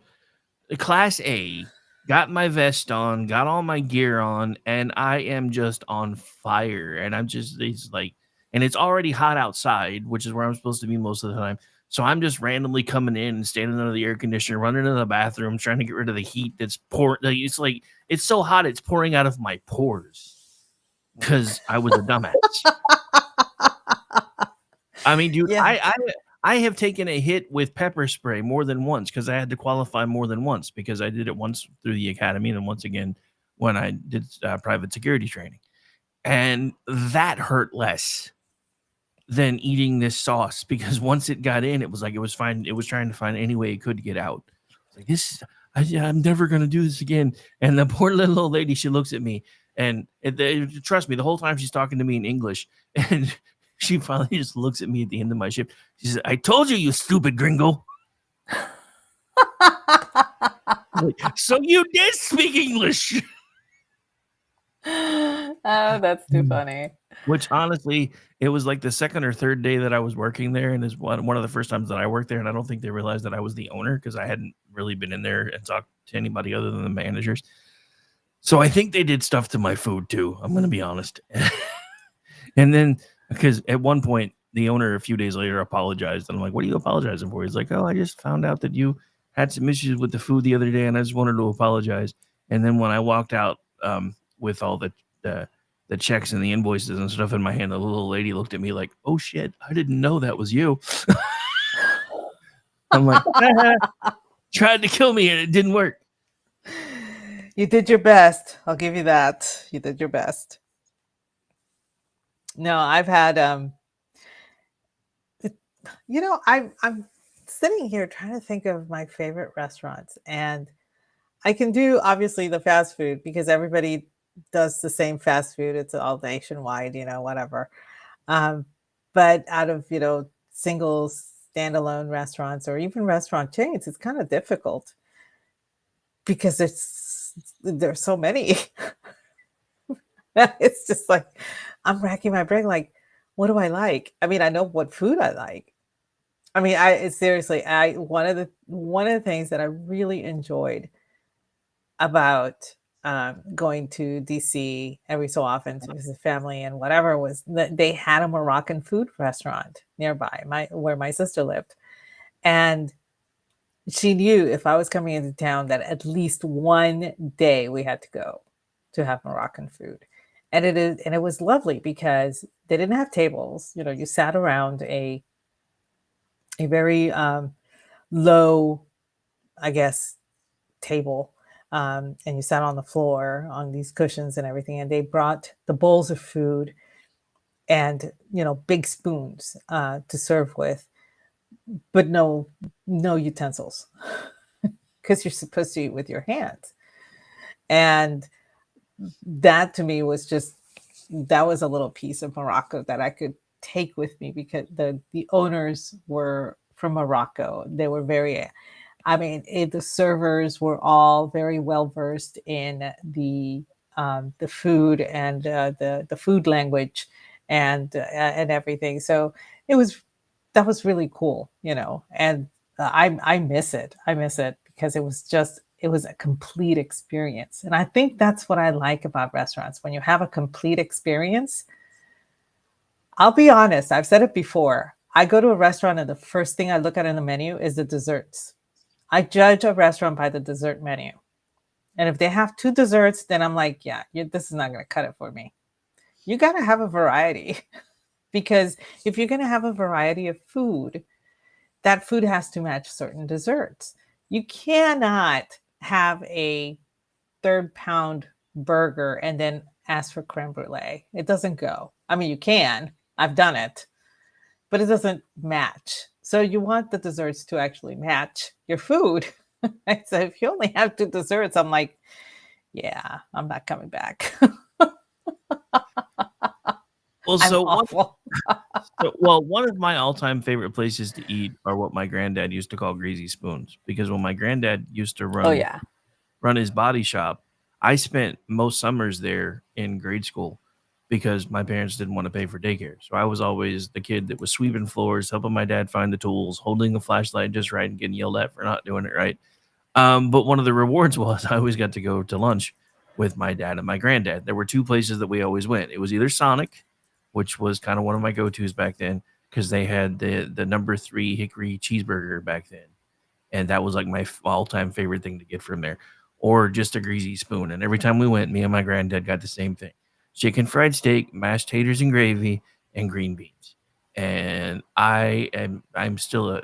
class A, got my vest on, got all my gear on, and I am just on fire. And and it's already hot outside, which is where I'm supposed to be most of the time. So I'm just randomly coming in and standing under the air conditioner, running into the bathroom, trying to get rid of the heat that's pouring. It's so hot, it's pouring out of my pores because I was a dumbass. I mean, dude, yeah. I have taken a hit with pepper spray more than once because I had to qualify more than once because I did it once through the academy and once again when I did private security training. And that hurt less than eating this sauce, because once it got in, it was like it was fine. It was trying to find any way it could get out. It's like this. I'm never gonna do this again. And the poor little old lady, she looks at me, and trust me, the whole time she's talking to me in English, and she finally just looks at me at the end of my shift. She says, "I told you, you stupid gringo." So you did speak English. Oh, that's too funny. Which honestly, it was like the second or third day that I was working there, and is one of the first times that I worked there, and I don't think they realized that I was the owner, because I hadn't really been in there and talked to anybody other than the managers. So I think they did stuff to my food too. I'm going to be honest. And then, because at one point, the owner a few days later apologized, and I'm like, "What are you apologizing for?" He's like, "Oh, I just found out that you had some issues with the food the other day, and I just wanted to apologize." And then when I walked out with all the checks and the invoices and stuff in my hand, the little lady looked at me like, "Oh shit, I didn't know that was you." I'm like, tried to kill me and it didn't work. You did your best. I'll give you that. You did your best. No, I've had I'm sitting here trying to think of my favorite restaurants, and I can do obviously the fast food because everybody does the same fast food. It's all nationwide, whatever. But out of, single standalone restaurants or even restaurant chains, it's kind of difficult because there's so many. It's just like I'm racking my brain like, what do I like? I mean, I know what food I like. I mean, one of the things that I really enjoyed about going to DC every so often to visit family and whatever was that they had a Moroccan food restaurant nearby where my sister lived. And she knew if I was coming into town that at least one day we had to go to have Moroccan food. And it was lovely because they didn't have tables. You sat around a very low, I guess, table, and you sat on the floor on these cushions and everything. And they brought the bowls of food and big spoons to serve with, but no utensils because you're supposed to eat with your hands. And that to me that was a little piece of Morocco that I could take with me because the owners were from Morocco. They were the servers were all very well versed in the food and the food language and everything. So that was really cool, and I miss it. I miss it because it was a complete experience. And I think that's what I like about restaurants. When you have a complete experience, I'll be honest, I've said it before. I go to a restaurant and the first thing I look at in the menu is the desserts. I judge a restaurant by the dessert menu. And if they have 2 desserts, then I'm like, yeah, this is not going to cut it for me. You got to have a variety because if you're going to have a variety of food, that food has to match certain desserts. You cannot have a 3rd-pound burger and then ask for creme brulee. It doesn't go. I mean, you can. I've done it, but it doesn't match. So you want the desserts to actually match your food. So if you only have 2 desserts, I'm like, yeah, I'm not coming back. Well, one of my all-time favorite places to eat are what my granddad used to call greasy spoons, because when my granddad used to run his body shop, I spent most summers there in grade school because my parents didn't want to pay for daycare. So I was always the kid that was sweeping floors, helping my dad find the tools, holding the flashlight just right, and getting yelled at for not doing it right. But one of the rewards was I always got to go to lunch with my dad and my granddad. There were 2 places that we always went. It was either Sonic, which was kind of one of my go-tos back then, because they had the number 3 hickory cheeseburger back then. And that was like my all-time favorite thing to get from there, or just a greasy spoon. And every time we went, me and my granddad got the same thing: chicken fried steak, mashed taters and gravy, and green beans. And I'm still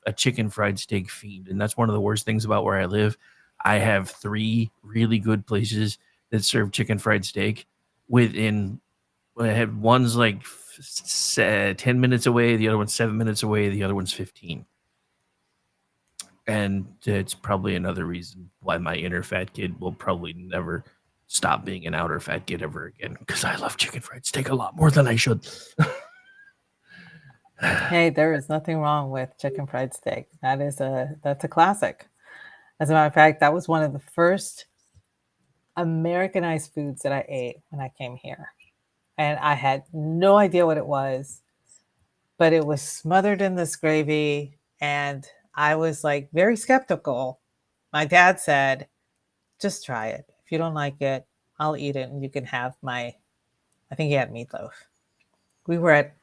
a chicken fried steak fiend. And that's one of the worst things about where I live. I have 3 really good places that serve chicken fried steak within. I had one's like 10 minutes away. The other one's 7 minutes away. The other one's 15. And it's probably another reason why my inner fat kid will probably never stop being an outer fat kid ever again, because I love chicken fried steak a lot more than I should. Hey, there is nothing wrong with chicken fried steak. That's a classic. As a matter of fact, that was one of the first Americanized foods that I ate when I came here. And I had no idea what it was, but it was smothered in this gravy. And I was like very skeptical. My dad said, just try it. If you don't like it, I'll eat it and you can have I think he had meatloaf. We were at,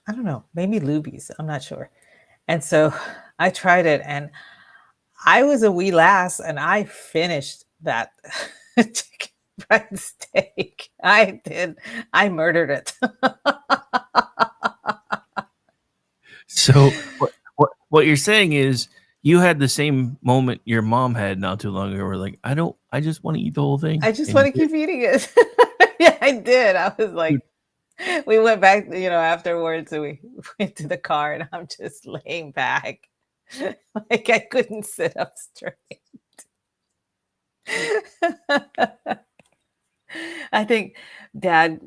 I don't know, maybe Luby's. I'm not sure. And so I tried it and I was a wee lass and I finished that chicken fried steak. I did. I murdered it. So what you're saying is you had the same moment your mom had not too long ago. We're like, I just want to eat the whole thing. I just And want to you keep eating it. Yeah, I did. I was like, we went back, afterwards and we went to the car and I'm just laying back. Like I couldn't sit up straight. I think Dad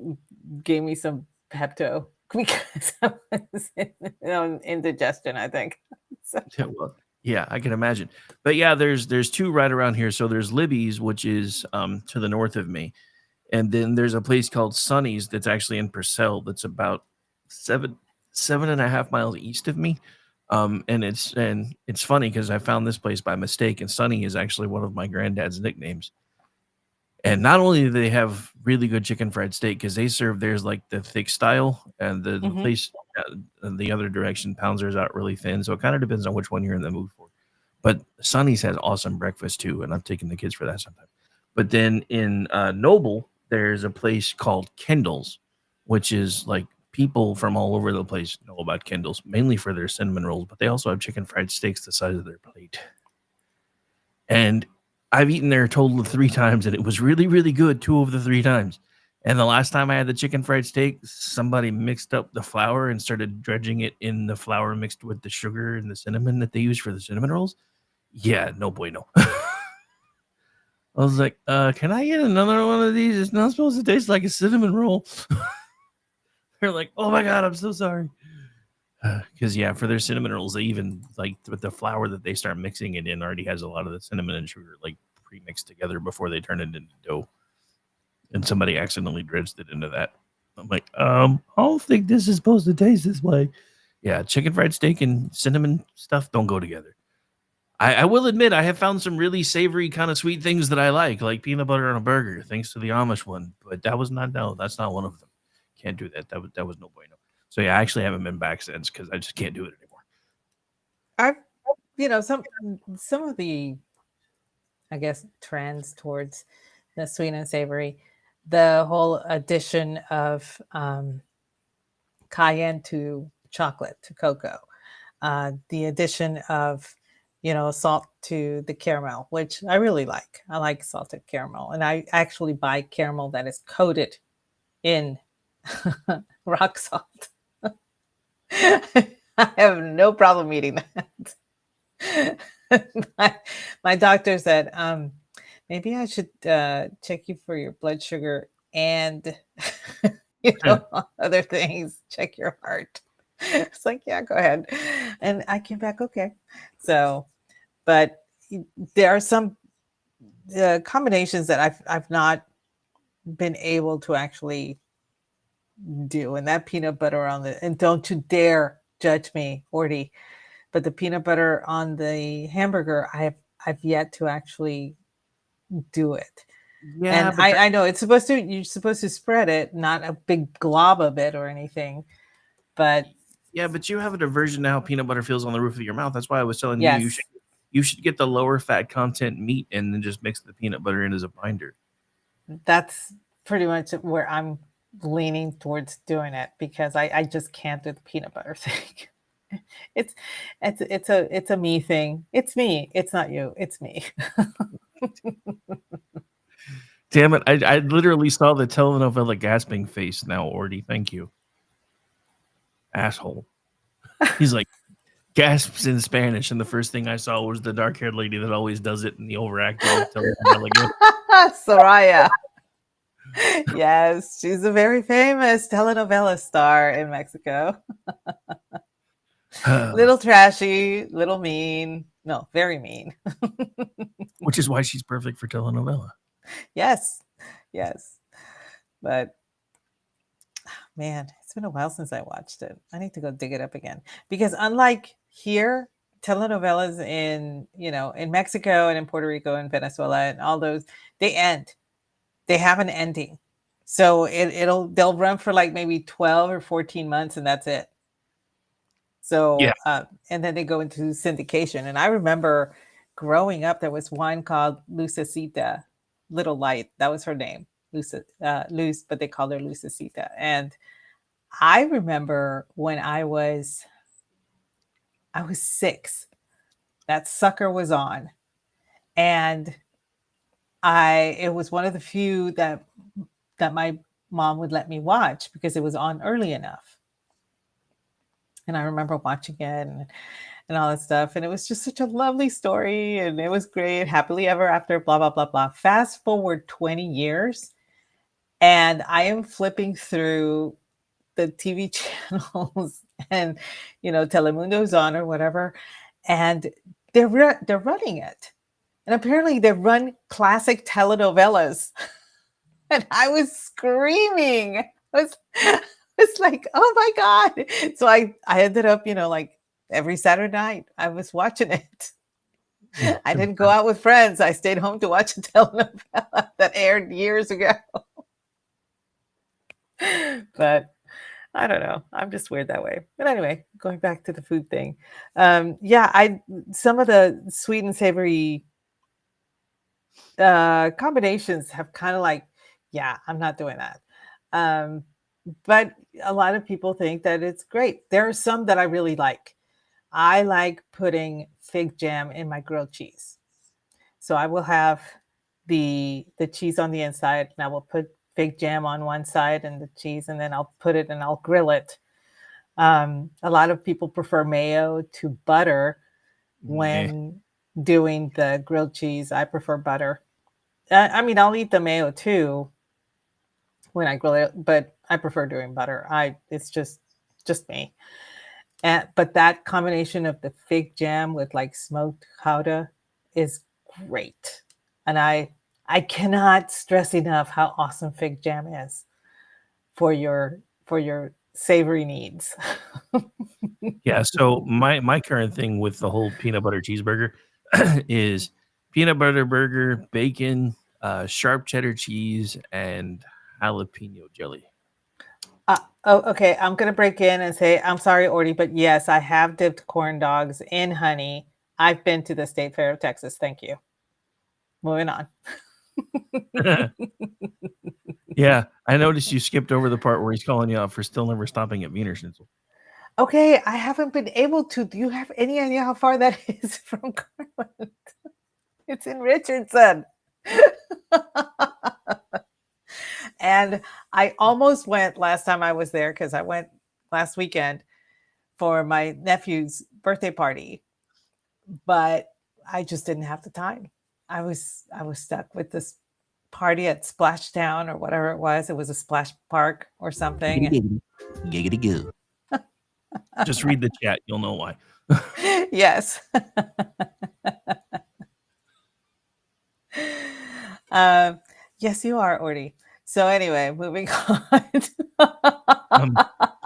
gave me some Pepto because I was in indigestion, I think. So, Yeah, well, yeah, I can imagine. But yeah, there's two right around here. So there's Libby's, which is to the north of me, and then there's a place called Sonny's that's actually in Purcell. That's about 7.5 miles east of me. And it's funny because I found this place by mistake, and Sonny is actually one of my granddad's nicknames. And not only do they have really good chicken fried steak, because they serve theirs like the thick style, and the mhm. place the other direction pounds theirs out really thin. So it kind of depends on which one you're in the mood for. But Sonny's has awesome breakfast too, and I'm taking the kids for that sometimes. But then in Noble, there's a place called Kendall's, which is like people from all over the place know about Kendall's, mainly for their cinnamon rolls, but they also have chicken fried steaks the size of their plate. And I've eaten there a total of 3 times, and it was really, really good 2 of the 3 times. And the last time I had the chicken fried steak, somebody mixed up the flour and started dredging it in the flour mixed with the sugar and the cinnamon that they use for the cinnamon rolls. Yeah, no bueno. I was like, can I get another one of these? It's not supposed to taste like a cinnamon roll. They're like, oh my God, I'm so sorry. Because yeah, for their cinnamon rolls, they even like with the flour that they start mixing it in already has a lot of the cinnamon and sugar like pre-mixed together before they turn it into dough. And somebody accidentally dredged it into that. I'm like, I don't think this is supposed to taste this way. Yeah, chicken fried steak and cinnamon stuff don't go together. I will admit I have found some really savory kind of sweet things that I like peanut butter on a burger, thanks to the Amish one. But that's not one of them. Can't do that. That was no bueno. So yeah, I actually haven't been back since because I just can't do it anymore. Some of the, I guess, trends towards the sweet and savory, the whole addition of cayenne to chocolate, to cocoa, the addition of, salt to the caramel, which I really like. I like salted caramel. And I actually buy caramel that is coated in rock salt. I have no problem eating that. my doctor said, maybe I should check you for your blood sugar and other things. Check your heart. It's like, yeah, go ahead. And I came back okay. So, but there are some combinations that I've not been able to actually do, and that peanut butter and don't you dare judge me, Orty, but the peanut butter on the hamburger, I've yet to actually do it. Yeah, And I know you're supposed to spread it, not a big glob of it or anything, but yeah, but you have a version of how peanut butter feels on the roof of your mouth. That's why I was telling yes, you should get the lower fat content meat and then just mix the peanut butter in as a binder. that's pretty much where I'm leaning towards doing it, because I just can't do the peanut butter thing. It's a me thing. It's me. It's not you. It's me. Damn it! I literally saw the telenovela gasping face now, Ordy. Thank you, asshole. He's like gasps in Spanish, and the first thing I saw was the dark-haired lady that always does it in the overacting telenovela game. Soraya. Yes, she's a very famous telenovela star in Mexico. Little trashy, little mean. No, very mean. Which is why she's perfect for telenovela. Yes, yes. But man, it's been a while since I watched it. I need to go dig it up again because unlike here, telenovelas in Mexico and in Puerto Rico and Venezuela and all those, they end. They have an ending. So they'll run for like maybe 12 or 14 months and that's it. So Yeah. And then they go into syndication. And I remember growing up, there was one called Lucecita, Little Light. That was her name, Luz, but they called her Lucecita. And I remember when I was 6, that sucker was on, and it was one of the few that my mom would let me watch because it was on early enough. And I remember watching it and all that stuff. And it was just such a lovely story. And it was great. Happily ever after, blah, blah, blah, blah. Fast forward 20 years. And I am flipping through the TV channels and, Telemundo's on or whatever. And they're running it. And apparently they run classic telenovelas. And I was screaming. It's like, oh my God. So I ended up, like every Saturday night I was watching it. I didn't go out with friends. I stayed home to watch a telenovela that aired years ago. But I don't know. I'm just weird that way. But anyway, going back to the food thing. Some of the sweet and savory combinations have kind of like, I'm not doing that. But a lot of people think that it's great. There are some that I really like. I like putting fig jam in my grilled cheese. So I will have the cheese on the inside, and I will put fig jam on one side and the cheese, and then I'll put it and I'll grill it. A lot of people prefer mayo to butter when doing the grilled cheese. I prefer butter. I'll eat the mayo too when I grill it, but I prefer doing butter. It's just me. But that combination of the fig jam with like smoked gouda is great. And I cannot stress enough how awesome fig jam is for your savory needs. Yeah. So my current thing with the whole peanut butter cheeseburger is peanut butter burger, bacon, sharp cheddar cheese, and jalapeno jelly. Okay. I'm going to break in and say, I'm sorry, Ordy, but yes, I have dipped corn dogs in honey. I've been to the State Fair of Texas. Thank you. Moving on. Yeah. I noticed you skipped over the part where he's calling you out for still never stopping at Wiener Schnitzel. Okay. I haven't been able to. Do you have any idea how far that is from Garland? It's in Richardson. And I almost went last time I was there because I went last weekend for my nephew's birthday party, but I just didn't have the time. I was stuck with this party at Splashdown or whatever it was. It was a splash park or something. Giggity goo. Just read the chat. You'll know why. Yes. Yes, you are, Ordy. So anyway, moving on.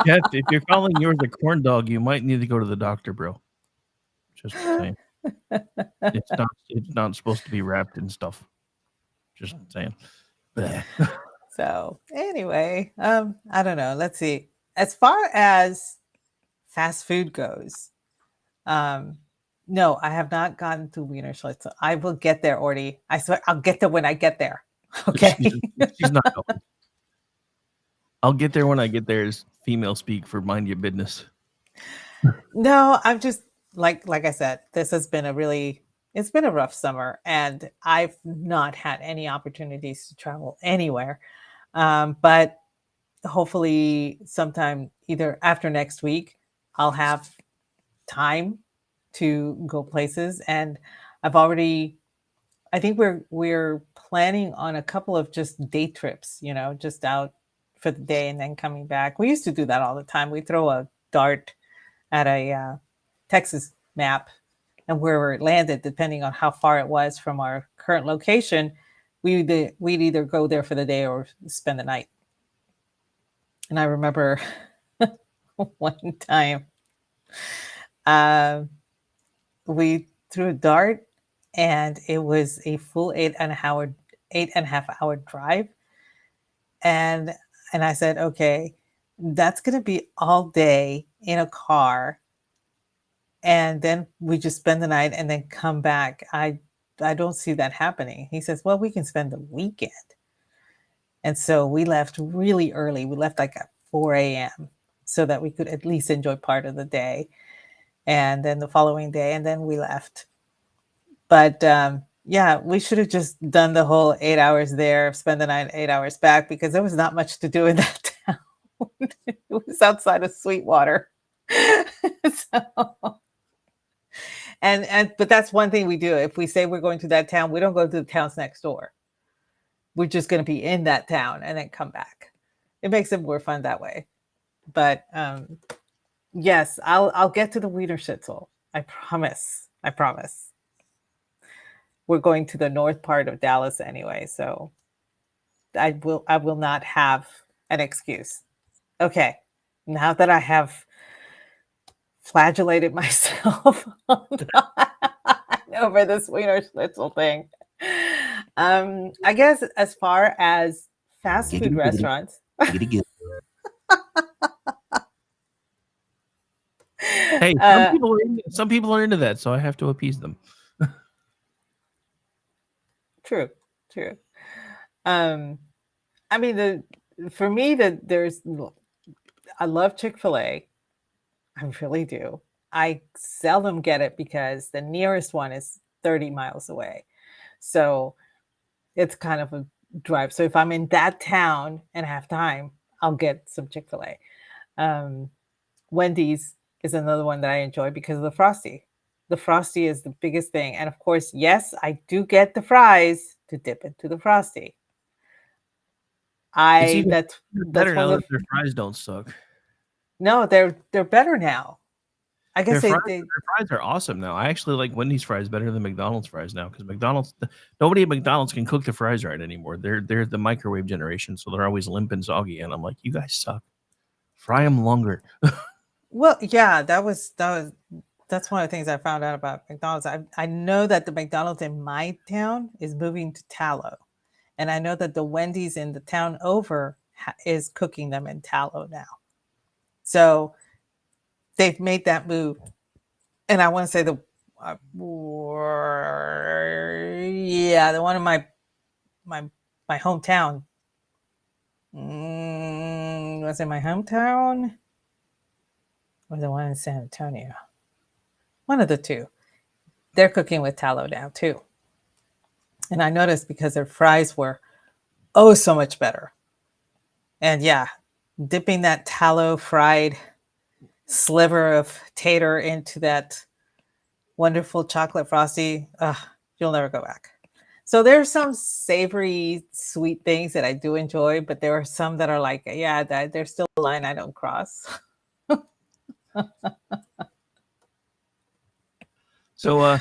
Jeff, if you're calling yours a corn dog, you might need to go to the doctor, bro. Just saying. It's not supposed to be wrapped in stuff. Just saying. So anyway, I don't know. Let's see. As far as fast food goes, no, I have not gotten to Wiener Schnitzel. I will get there, Ordy. I swear I'll get there when I get there. Okay. She's not going. I'll get there when I get there is female speak for mind your business. No, I'm just like I said, this has been a really it's been a rough summer, and I've not had any opportunities to travel anywhere. But hopefully, sometime either after next week, I'll have time to go places. And I've already, I think we're planning on a couple of just day trips, just out for the day and then coming back. We used to do that all the time. We throw a dart at a Texas map, and where it landed, depending on how far it was from our current location, we'd either go there for the day or spend the night. And I remember one time we threw a dart, and it was a full 8.5 hour drive. And I said, okay, that's going to be all day in a car, and then we just spend the night and then come back. I don't see that happening. He says, well, we can spend the weekend. And so we left really early. We left like at 4 a.m. so that we could at least enjoy part of the day. And then the following day, and then we left. But yeah, we should have just done the whole 8 hours there, spend the night, 8 hours back, because there was not much to do in that town. It was outside of Sweetwater. So, but that's one thing we do. If we say we're going to that town, we don't go to the towns next door. We're just going to be in that town and then come back. It makes it more fun that way. But yes, I'll get to the Wiener Schnitzel. I promise. We're going to the north part of Dallas anyway, so I will not have an excuse. Okay, now that I have flagellated myself over this Wiener Schnitzel thing, I guess as far as fast food restaurants. Hey, some people are into that, so I have to appease them. True. I mean, for me, I love Chick-fil-A. I really do. I seldom get it because the nearest one is 30 miles away. So it's kind of a drive. So if I'm in that town and have time, I'll get some Chick-fil-A. Wendy's is another one that I enjoy because of the Frosty. The Frosty is the biggest thing. And of course, yes, I do get the fries to dip into the Frosty. That's better now that their fries don't suck. No, they're better now. I guess their fries are awesome now. I actually like Wendy's fries better than McDonald's fries now, because nobody at McDonald's can cook the fries right anymore. They're the microwave generation, so they're always limp and soggy. And I'm like, you guys suck. Fry them longer. Well, yeah, that's one of the things I found out about McDonald's. I know that the McDonald's in my town is moving to tallow, and I know that the Wendy's in the town over is cooking them in tallow now. So they've made that move, and I want to say the one in my hometown. Was it my hometown? Or the one in San Antonio? One of the two. They're cooking with tallow now too. And I noticed because their fries were so much better. And yeah, dipping that tallow fried sliver of tater into that wonderful chocolate Frosty, you'll never go back. So there's some savory, sweet things that I do enjoy, but there are some that are like, yeah, there's still a line I don't cross. So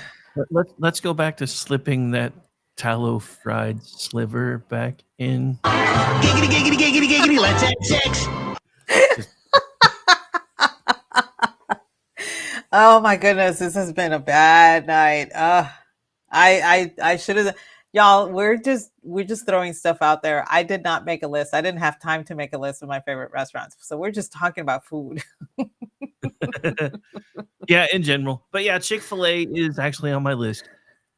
let's go back to slipping that tallow fried sliver back in. Giggity, let's have sex. Oh my goodness, this has been a bad night. I should have. Y'all, we're just throwing stuff out there. I did not make a list. I didn't have time to make a list of my favorite restaurants. So we're just talking about food. Yeah, in general. But yeah, Chick-fil-A is actually on my list.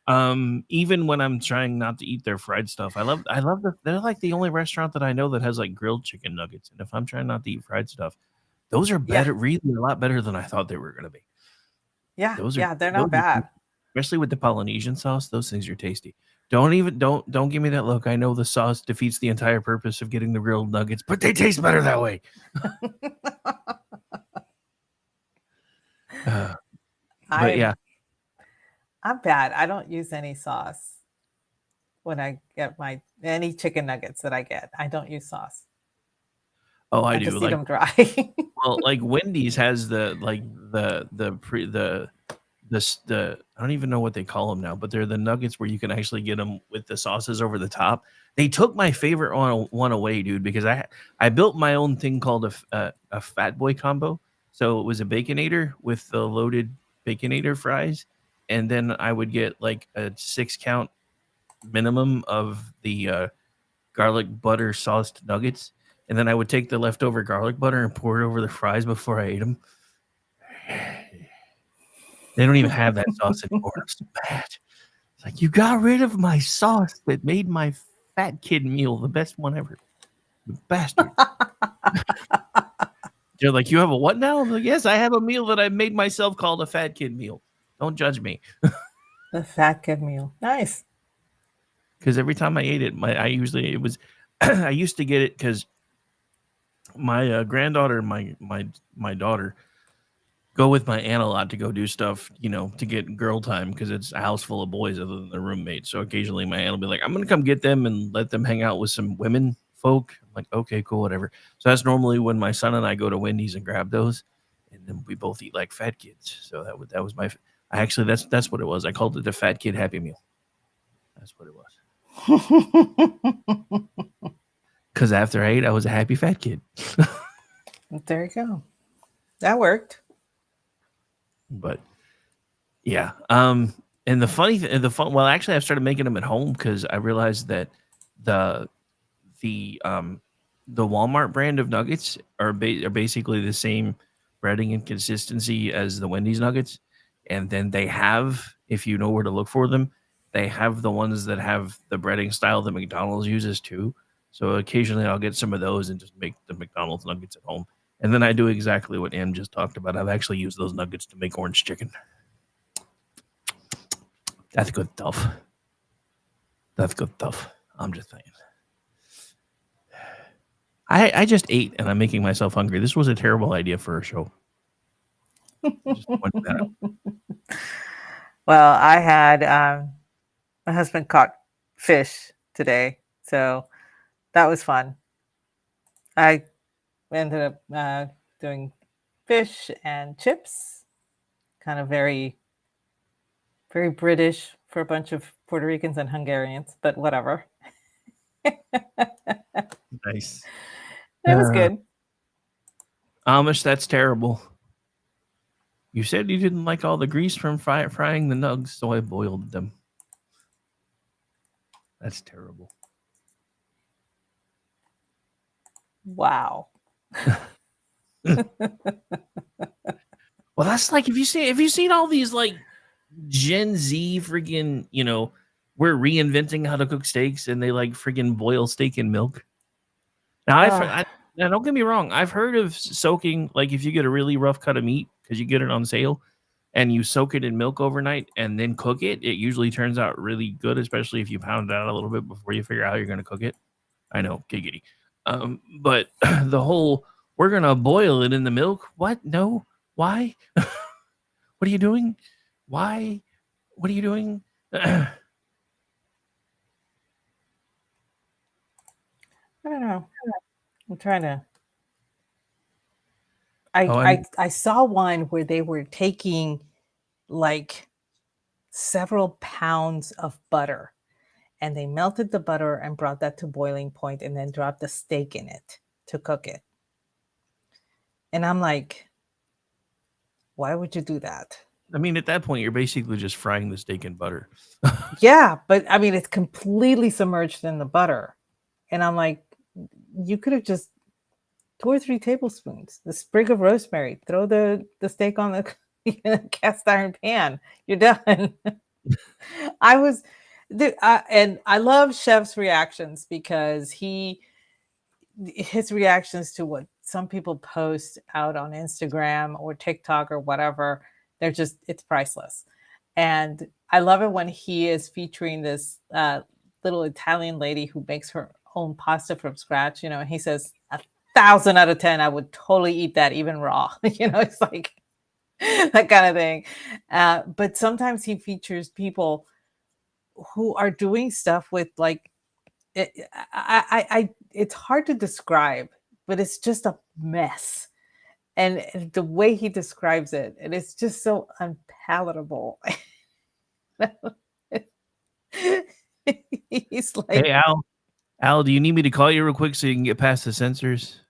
Even when I'm trying not to eat their fried stuff. I love they're like the only restaurant that I know that has like grilled chicken nuggets. And if I'm trying not to eat fried stuff, those are better, really a lot better than I thought they were going to be. Yeah, they're not bad. especially with the Polynesian sauce. Those things are tasty. Don't give me that look. I know the sauce defeats the entire purpose of getting the grilled nuggets, but they taste better that way. But yeah, I'm bad. I don't use any sauce when I get any chicken nuggets that I get. I don't use sauce. oh, I I do. just eat Like, them dry. well, like Wendy's has the I don't even know what they call them now, but they're the nuggets where you can actually get them with the sauces over the top. They took my favorite one away, dude, because I built my own thing called a Fat Boy combo. So it was a Baconator with the loaded Baconator fries, and then I would get like a 6 count minimum of the garlic butter sauced nuggets, and then I would take the leftover garlic butter and pour it over the fries before I ate them. They don't even have that sauce anymore. I'm so mad. It's like, you got rid of my sauce that made my fat kid meal the best one ever. You bastard. They're like, you have a what now? I'm like, yes, I have a meal that I made myself called a fat kid meal. Don't judge me. The fat kid meal. Nice. Because every time I ate it, I used to get it because my granddaughter and my daughter go with my aunt a lot to go do stuff, to get girl time, because it's a house full of boys other than their roommates. So occasionally my aunt will be like, I'm going to come get them and let them hang out with some women folk. I'm like, okay, cool, whatever. So that's normally when my son and I go to Wendy's and grab those, and then we both eat like fat kids. So that was that's what it was. I called it the fat kid Happy Meal. That's what it was. Because after I ate, I was a happy fat kid. There you go. That worked. But yeah, and well, actually, I started making them at home because I realized that the Walmart brand of nuggets are basically the same breading and consistency as the Wendy's nuggets, and then they have, if you know where to look for them, they have the ones that have the breading style that McDonald's uses too. So occasionally I'll get some of those and just make the McDonald's nuggets at home. And then I do exactly what Em just talked about. I've actually used those nuggets to make orange chicken. That's good stuff. That's good stuff. I'm just saying. I just ate and I'm making myself hungry. This was a terrible idea for a show. Just pointing that out. Well, I had my husband caught fish today, so that was fun. I ended up doing fish and chips, kind of very, very British for a bunch of Puerto Ricans and Hungarians, but whatever. Nice. It was good. Amish, that's terrible. You said you didn't like all the grease from frying the nugs, so I boiled them. That's terrible. Wow. Well, that's like, if you seen all these like Gen Z friggin', we're reinventing how to cook steaks and they like friggin' boil steak in milk. Now, now don't get me wrong. I've heard of soaking, like if you get a really rough cut of meat because you get it on sale and you soak it in milk overnight and then cook it, it usually turns out really good, especially if you pound it out a little bit before you figure out how you're going to cook it. I know, giggity. But the whole, we're going to boil it in the milk. What? No. Why? What are you doing? Why? What are you doing? I don't know. I'm trying to. I saw one where they were taking like several pounds of butter and they melted the butter and brought that to boiling point and then dropped the steak in it to cook it. And I'm like, why would you do that? I mean, at that point, you're basically just frying the steak in butter. Yeah, but I mean, it's completely submerged in the butter. And I'm like, you could have just 2 or 3 tablespoons, the sprig of rosemary, throw the steak on the cast iron pan. You're done. And I love Chef's reactions because his reactions to what some people post out on Instagram or TikTok or whatever, it's priceless. And I love it when he is featuring this little Italian lady who makes her own pasta from scratch. You know, and he says 1,000 out of 10, I would totally eat that even raw. You know, it's like that kind of thing. But sometimes he features people who are doing stuff with like it's hard to describe, but it's just a mess. And the way he describes it, and it's just so unpalatable. He's like, Hey, Al. Al, do you need me to call you real quick so you can get past the censors?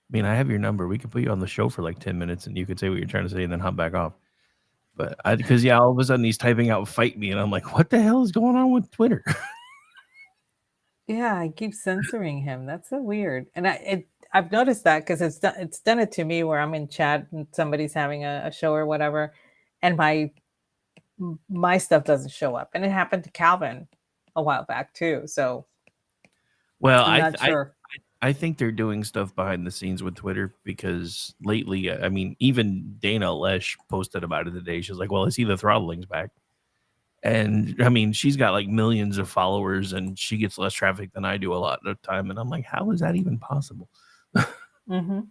I mean, I have your number. We could put you on the show for like 10 minutes and you could say what you're trying to say and then hop back off. But because, yeah, all of a sudden he's typing out "fight me," and I'm like, what the hell is going on with Twitter? yeah, I keep censoring him. That's so weird. And I've noticed that because it's done it to me where I'm in chat and somebody's having a show or whatever, and my stuff doesn't show up. And it happened to Calvin a while back too. So Well, I'm not sure. I think they're doing stuff behind the scenes with Twitter because lately, I mean, even Dana Lesh posted about it today. She was like, well, I see the throttling's back. And I mean, she's got like millions of followers and she gets less traffic than I do a lot of the time. And I'm like, how is that even possible? Mm-hmm.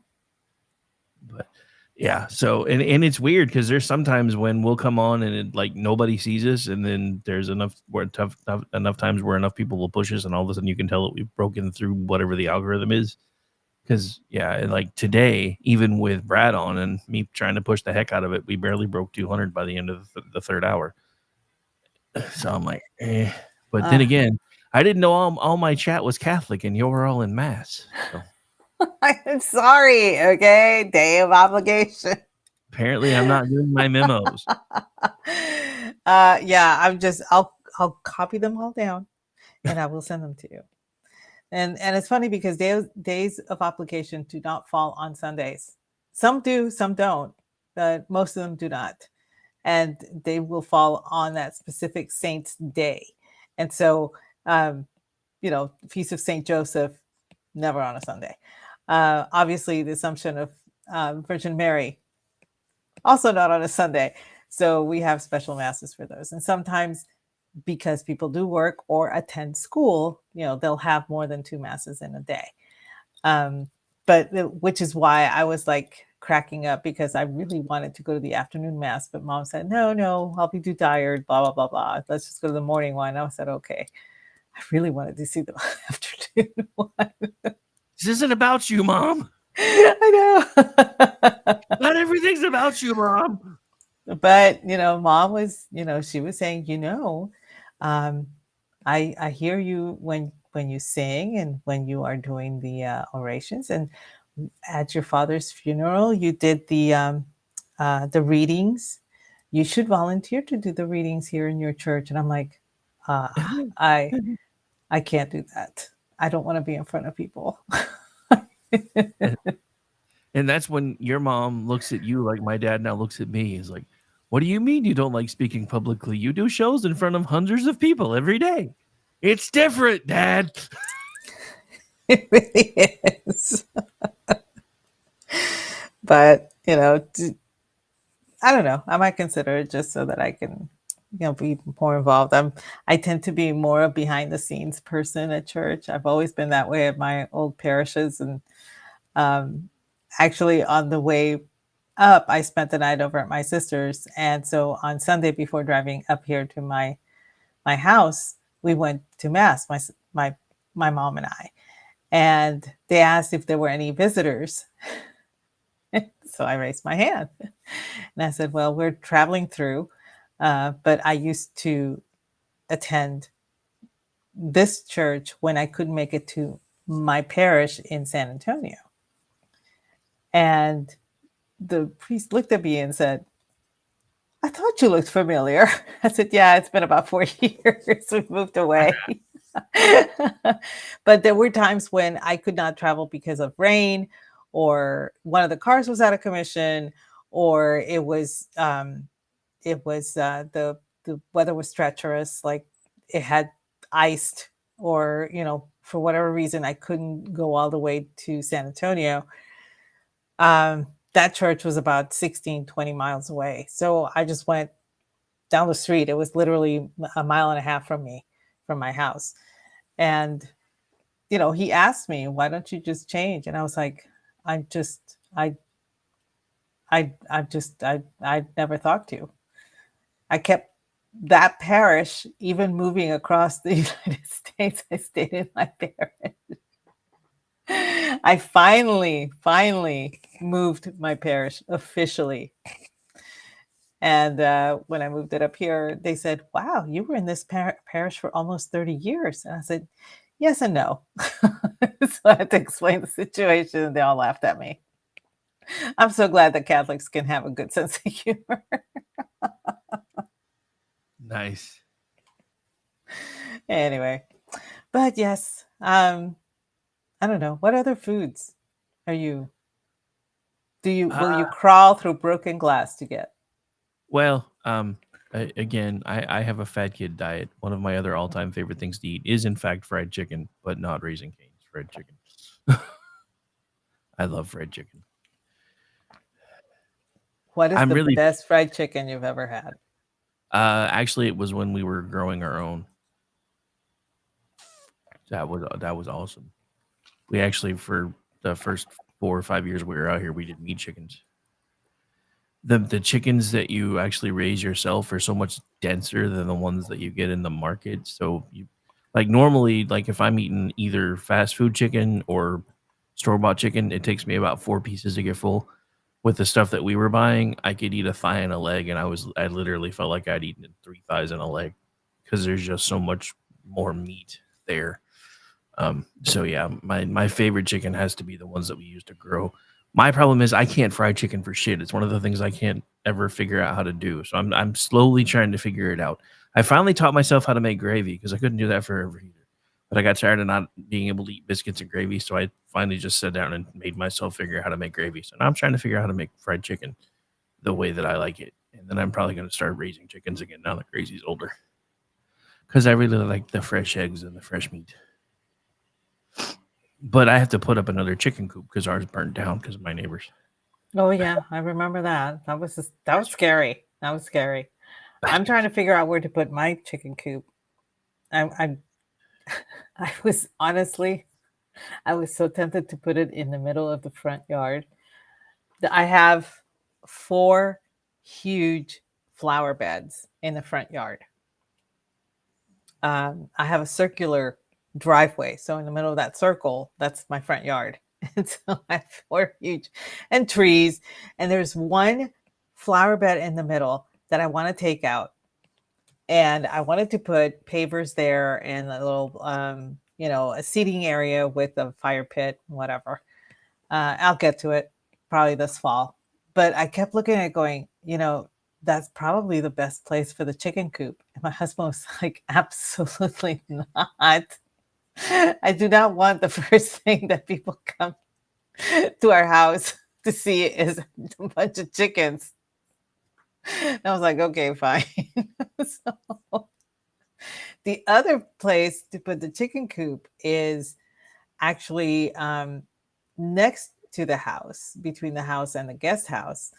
But yeah, so and it's weird because there's sometimes when we'll come on and it, like nobody sees us, and then there's enough times where enough people will push us, and all of a sudden you can tell that we've broken through whatever the algorithm is. Because yeah, and like today, even with Brad on and me trying to push the heck out of it, we barely broke 200 by the end of the third hour. So I'm like, eh. But then again, I didn't know all my chat was Catholic, and you were all in mass. So. I'm sorry. Okay, day of obligation. Apparently, I'm not doing my memos. Yeah, I'll copy them all down, and I will send them to you. And it's funny because days of obligation do not fall on Sundays. Some do, some don't, but most of them do not. And they will fall on that specific saint's day. And so, Feast of Saint Joseph, never on a Sunday. Obviously, the Assumption of Virgin Mary, also not on a Sunday. So we have special masses for those. And sometimes because people do work or attend school, they'll have more than 2 masses in a day. Which is why I was like cracking up because I really wanted to go to the afternoon mass, but mom said, no, I'll be too tired, blah, blah, blah, blah. Let's just go to the morning one. I said, okay. I really wanted to see the afternoon one. This isn't about you, Mom. I know. Not everything's about you, Mom. But, Mom was, she was saying, I hear you when you sing and when you are doing the orations. And at your father's funeral, you did the readings. You should volunteer to do the readings here in your church. And I'm like, I can't do that. I don't want to be in front of people. And that's when your mom looks at you like my dad now looks at me. He's like, what do you mean you don't like speaking publicly? You do shows in front of hundreds of people every day. It's different, Dad. It really is. But, I don't know. I might consider it just so that I can, be more involved. I tend to be more a behind the scenes person at church. I've always been that way at my old parishes. And actually on the way up, I spent the night over at my sister's. And so on Sunday before driving up here to my house, we went to mass, my mom and I. And they asked if there were any visitors. So I raised my hand and I said, well, we're traveling through, but I used to attend this church when I couldn't make it to my parish in San Antonio. And the priest looked at me and said, I thought you looked familiar. I said, yeah, it's been about 4 years. We moved away. But there were times when I could not travel because of rain, or one of the cars was out of commission, or it was the weather was treacherous, like it had iced, or for whatever reason I couldn't go all the way to San Antonio. That church was about 16-20 miles away, so I just went down the street. It was literally a mile and a half from me, from my house. And, he asked me, why don't you just change? And I was like, I just, I never thought to. I kept that parish, even moving across the United States. I stayed in my parish. I finally moved my parish officially. And when I moved it up here, they said, wow, you were in this parish for almost 30 years. And I said, yes and no. So I had to explain the situation, and they all laughed at me. I'm so glad that Catholics can have a good sense of humor. Nice. Anyway, but yes, I don't know. What other foods will you crawl through broken glass to get? Well, again, I have a fat kid diet. One of my other all-time favorite things to eat is, in fact, fried chicken, but not Raising Cane's fried chicken. I love fried chicken. What is I'm the really best fried chicken you've ever had? actually, it was when we were growing our own. That was awesome. We actually, for the first 4 or 5 years we were out here, we did meat chickens. The chickens that you actually raise yourself are so much denser than the ones that you get in the market. So you like normally, like if I'm eating either fast food chicken or store-bought chicken, it takes me about 4 pieces to get full. With the stuff that we were buying, I could eat a thigh and a leg, and I literally felt like I'd eaten 3 thighs and a leg because there's just so much more meat there. So yeah, my favorite chicken has to be the ones that we use to grow. My problem is I can't fry chicken for shit. It's one of the things I can't ever figure out how to do. So I'm slowly trying to figure it out. I finally taught myself how to make gravy because I couldn't do that forever either. But I got tired of not being able to eat biscuits and gravy, so I finally just sat down and made myself figure out how to make gravy. So now I'm trying to figure out how to make fried chicken the way that I like it. And then I'm probably going to start raising chickens again now that Gracie's older. Because I really like the fresh eggs and the fresh meat. But I have to put up another chicken coop because ours burnt down because of my neighbors. Oh yeah, I remember that. That was scary. That was scary. I'm trying to figure out where to put my chicken coop. I was honestly, I was so tempted to put it in the middle of the front yard. I have 4 huge flower beds in the front yard. I have a circular driveway, so in the middle of that circle, that's my front yard. And so I have 4 huge and trees, and there's one flower bed in the middle that I want to take out. And I wanted to put pavers there and a little, a seating area with a fire pit, whatever. I'll get to it probably this fall. But I kept looking at it going, that's probably the best place for the chicken coop. And my husband was like, absolutely not. I do not want the first thing that people come to our house to see is a bunch of chickens. And I was like, okay, fine. So the other place to put the chicken coop is actually next to the house, between the house and the guest house.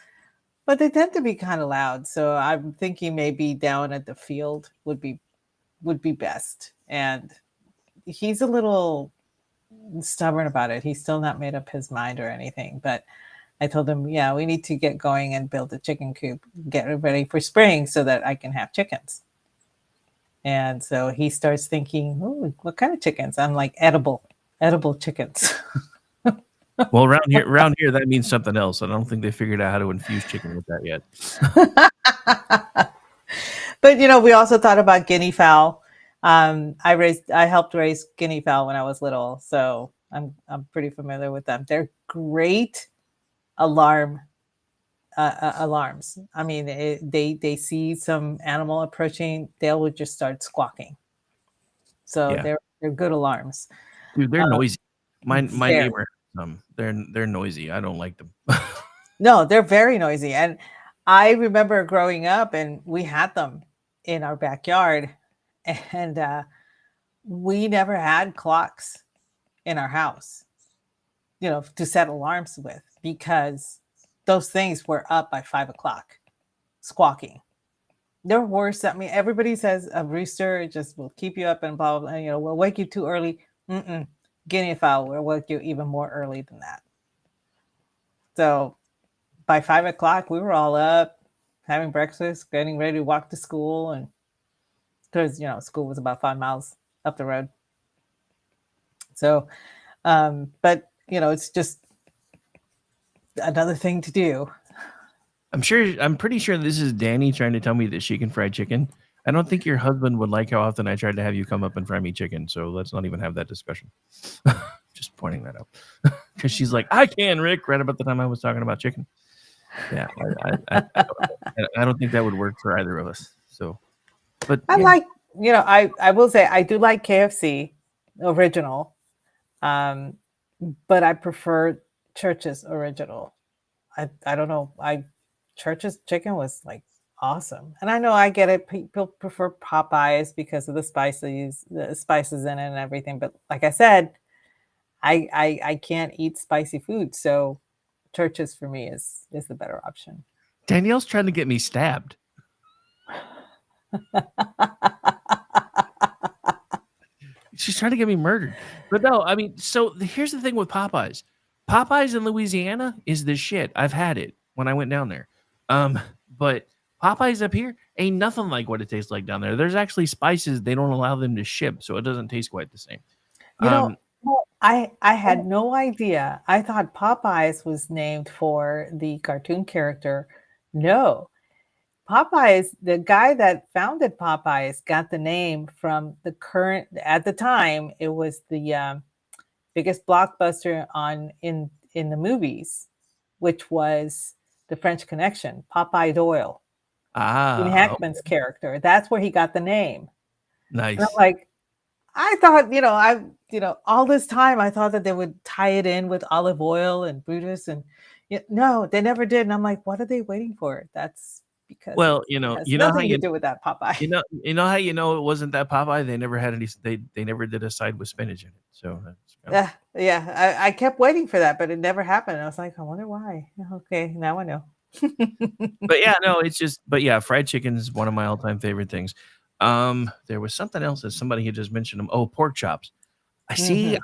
But they tend to be kind of loud. So I'm thinking maybe down at the field would be best. And he's a little stubborn about it. He's still not made up his mind or anything. But I told him, yeah, we need to get going and build a chicken coop, get it ready for spring so that I can have chickens. And so he starts thinking, oh, what kind of chickens? I'm like, edible chickens. Well, around here, that means something else. I don't think they figured out how to infuse chicken with that yet. But we also thought about guinea fowl. I helped raise guinea fowl when I was little, so I'm pretty familiar with them. They're great alarms. I mean, they see some animal approaching, they will just start squawking. So Yeah. they're good alarms. Dude, they're noisy. My very. neighbor, they're noisy. I don't like them. No, they're very noisy. And I remember growing up and we had them in our backyard, and we never had clocks in our house, to set alarms with, because those things were up by 5 o'clock squawking. They're worse. I mean, everybody says a rooster just will keep you up and blah, blah, blah. You know, will wake you too early. Guinea fowl will wake you even more early than that. So by 5 o'clock, we were all up, having breakfast, getting ready to walk to school. And because, you know, school was about 5 miles up the road. So, but, you know, it's just another thing to do. I'm pretty sure this is Danny trying to tell me that she can fry chicken. I don't think your husband would like how often I tried to have you come up and fry me chicken. So let's not even have that discussion. Just pointing that out. Because she's like, I can, Rick, right about the time I was talking about chicken. Yeah, I don't think that would work for either of us. So, but I like, you know, I will say I do like KFC original, but I prefer Church's original. I don't know. Church's chicken was like awesome, and I know I get it. People prefer Popeyes because of the spices in it and everything. But like I said, I can't eat spicy food, so Church's for me is the better option. Danielle's trying to get me stabbed. She's trying to get me murdered. But no, I mean, so here's the thing with Popeyes. Popeyes in Louisiana is the shit. I've had it when I went down there. But Popeyes up here ain't nothing like what it tastes like down there. There's actually spices they don't allow them to ship, so it doesn't taste quite the same. You know, I had no idea. I thought Popeyes was named for the cartoon character. No. Popeyes, the guy that founded Popeyes got the name from the current, at the time, it was the biggest blockbuster in the movies, which was The French Connection, Popeye Doyle. Gene Hackman's character. That's where he got the name. Nice. And I'm like, I thought, all this time I thought that they would tie it in with Olive Oil and Brutus, and no, they never did. And I'm like, what are they waiting for? That's because nothing to do with that Popeye. You know how it wasn't that Popeye? They never had any. They never did a side with spinach in it. So that's I kept waiting for that, but it never happened. I was like, I wonder why. Okay, now I know. But yeah, no, it's just. But yeah, fried chicken is one of my all-time favorite things. There was something else that somebody had just mentioned. Oh, pork chops. I see.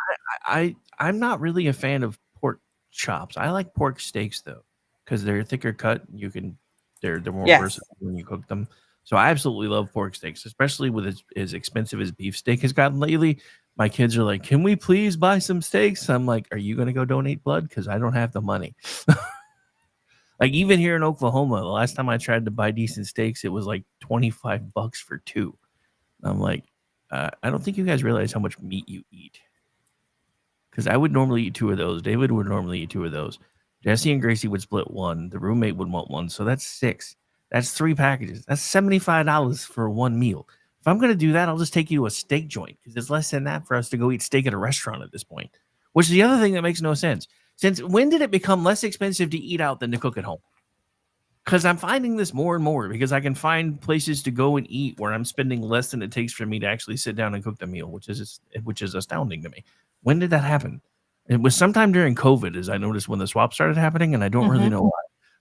I'm not really a fan of pork chops. I like pork steaks though, because they're thicker cut. They're more versatile when you cook them. So I absolutely love pork steaks, especially with as expensive as beef steak has gotten lately. My kids are like, "Can we please buy some steaks?" I'm like, "Are you going to go donate blood? Because I don't have the money." Like even here in Oklahoma, the last time I tried to buy decent steaks, it was like $25 for two. I'm like, I don't think you guys realize how much meat you eat. Because I would normally eat two of those. David would normally eat two of those. Jesse and Gracie would split one. The roommate would want one. So that's 6. That's 3 packages. That's $75 for one meal. If I'm going to do that, I'll just take you to a steak joint because it's less than that for us to go eat steak at a restaurant at this point. Which is the other thing that makes no sense. Since when did it become less expensive to eat out than to cook at home? Because I'm finding this more and more because I can find places to go and eat where I'm spending less than it takes for me to actually sit down and cook the meal, which is astounding to me. When did that happen? It was sometime during COVID, as I noticed when the swap started happening, and I don't really know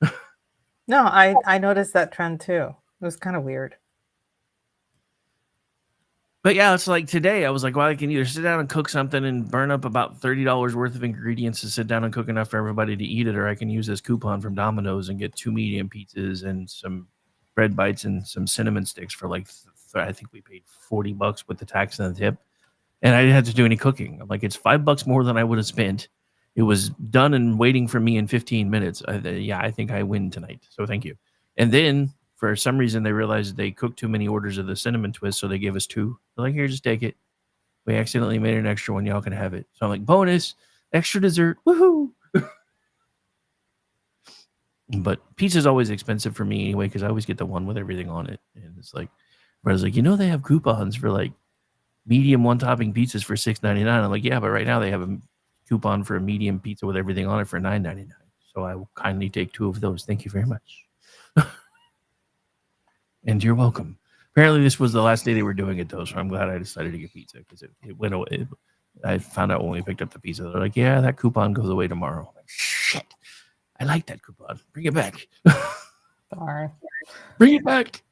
why. No, I noticed that trend too. It was kind of weird. But yeah, it's like today I was like, well, I can either sit down and cook something and burn up about $30 worth of ingredients to sit down and cook enough for everybody to eat it, or I can use this coupon from Domino's and get 2 medium pizzas and some bread bites and some cinnamon sticks for like, I think we paid $40 with the tax and the tip. And I didn't have to do any cooking. I'm like, it's $5 more than I would have spent. It was done and waiting for me in 15 minutes. I think I win tonight. So thank you. And then for some reason, they realized they cooked too many orders of the cinnamon twist, so they gave us 2. They're like, here, just take it. We accidentally made an extra one. Y'all can have it. So I'm like, bonus, extra dessert. Woohoo! But pizza's always expensive for me anyway, because I always get the one with everything on it. And it's like, I was like, they have coupons for like medium one-topping pizzas for $6.99. I'm like, yeah, but right now they have a coupon for a medium pizza with everything on it for $9.99. So I will kindly take 2 of those. Thank you very much. And you're welcome. Apparently, this was the last day they were doing it, though, so I'm glad I decided to get pizza because it went away. I found out when we picked up the pizza. They're like, yeah, that coupon goes away tomorrow. I'm like, shit. I like that coupon. Bring it back. Darn. Bring it back.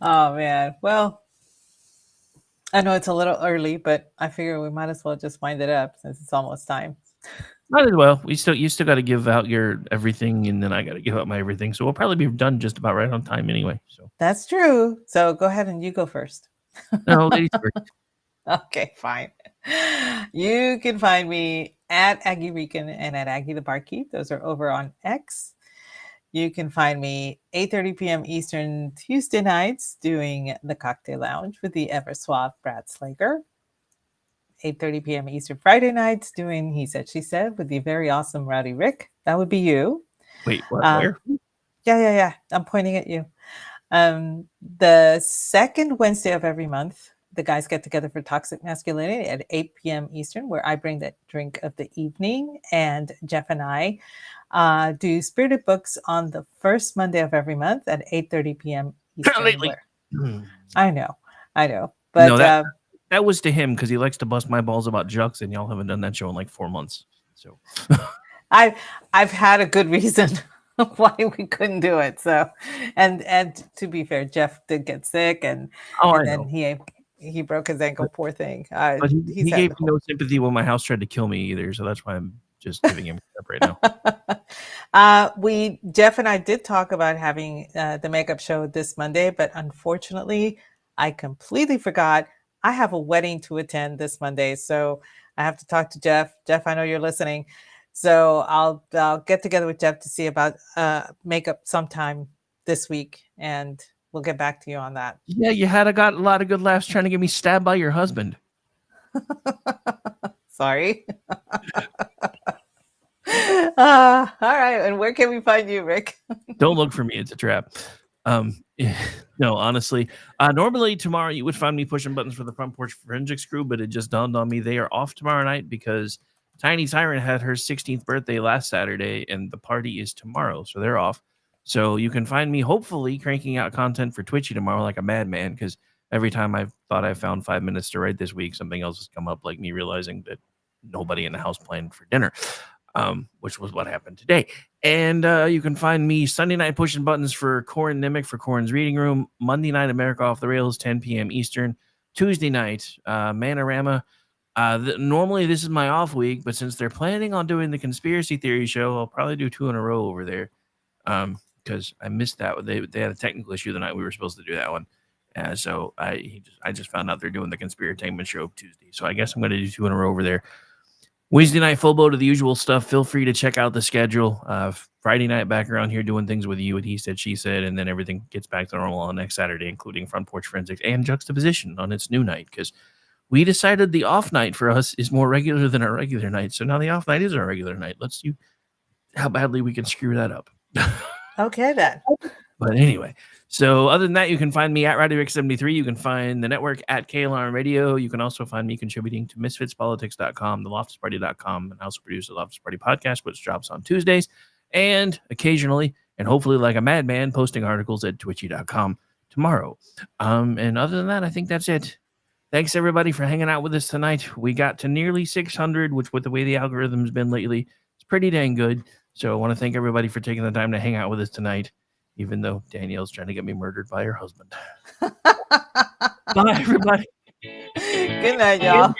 Oh man. Well, I know it's a little early, but I figure we might as well just wind it up since it's almost time. Might as well. You still got to give out your everything, and then I got to give out my everything. So we'll probably be done just about right on time anyway. So That's true. So go ahead and you go first. no, ladies first. Okay, fine. You can find me at Aggie Rican and at Aggie the Barkeep. Those are over on X. You can find me 8:30 p.m. Eastern Tuesday nights doing the Cocktail Lounge with the ever suave Brad Slager. 8:30 p.m. Eastern Friday nights doing He Said, She Said with the very awesome Rowdy Rick. That would be you. Wait, what? Uh, Where? yeah. I'm pointing at you. The second Wednesday of every month, the guys get together for Toxic Masculinity at 8 p.m. Eastern, where I bring that drink of the evening. And Jeff and I do Spirited Books on the first Monday of every month at 8:30 p.m. Eastern. Lately. I know. But No, that was to him because he likes to bust my balls about Jux, and y'all haven't done that show in like 4 months. So I've had a good reason why we couldn't do it. So, and to be fair, Jeff did get sick, and then he broke his ankle. Poor thing. But he gave me no sympathy when my house tried to kill me either, so that's why I'm just giving him crap right now. Jeff and I did talk about having the makeup show this Monday, but unfortunately, I completely forgot. I have a wedding to attend this Monday, so I have to talk to Jeff. Jeff, I know you're listening, so I'll get together with Jeff to see about makeup sometime this week, and we'll get back to you on that. Yeah, you got a lot of good laughs trying to get me stabbed by your husband. Sorry. All right, and where can we find you, Rick? Don't look for me; it's a trap. No, honestly, normally tomorrow you would find me pushing buttons for the Front Porch Forensics crew, but it just dawned on me they are off tomorrow night because Tiny Tyrant had her 16th birthday last Saturday, and the party is tomorrow, so they're off. So you can find me hopefully cranking out content for Twitchy tomorrow like a madman, because every time I thought I found 5 minutes to write this week, something else has come up, like me realizing that nobody in the house planned for dinner. Which was what happened today. And you can find me Sunday night pushing buttons for Corin Nimick for Corin's Reading Room. Monday night, America Off the Rails, 10 p.m. Eastern. Tuesday night, Manorama. Normally, this is my off week, but since they're planning on doing the conspiracy theory show, I'll probably do 2 in a row over there because I missed that. They had a technical issue the night we were supposed to do that one. So I just found out they're doing the conspiratainment show Tuesday. So I guess I'm going to do 2 in a row over there. Wednesday night, full boat of the usual stuff. Feel free to check out the schedule. Friday night, back around here doing things with you and He Said, She Said, and then everything gets back to normal on next Saturday, including Front Porch Forensics and Juxtaposition on its new night, because we decided the off night for us is more regular than our regular night. So now the off night is our regular night. Let's see how badly we can screw that up. Okay, then. But anyway, so other than that, you can find me at RowdyRick73. You can find the network at KLRN Radio. You can also find me contributing to MisfitsPolitics.com, TheLoftusParty.com, and I also produce the Loftus Party podcast, which drops on Tuesdays, and occasionally, and hopefully like a madman, posting articles at Twitchy.com tomorrow. And other than that, I think that's it. Thanks, everybody, for hanging out with us tonight. We got to nearly 600, which with the way the algorithm's been lately, it's pretty dang good. So I want to thank everybody for taking the time to hang out with us tonight, even though Danielle's trying to get me murdered by her husband. Bye, everybody. Good night, y'all.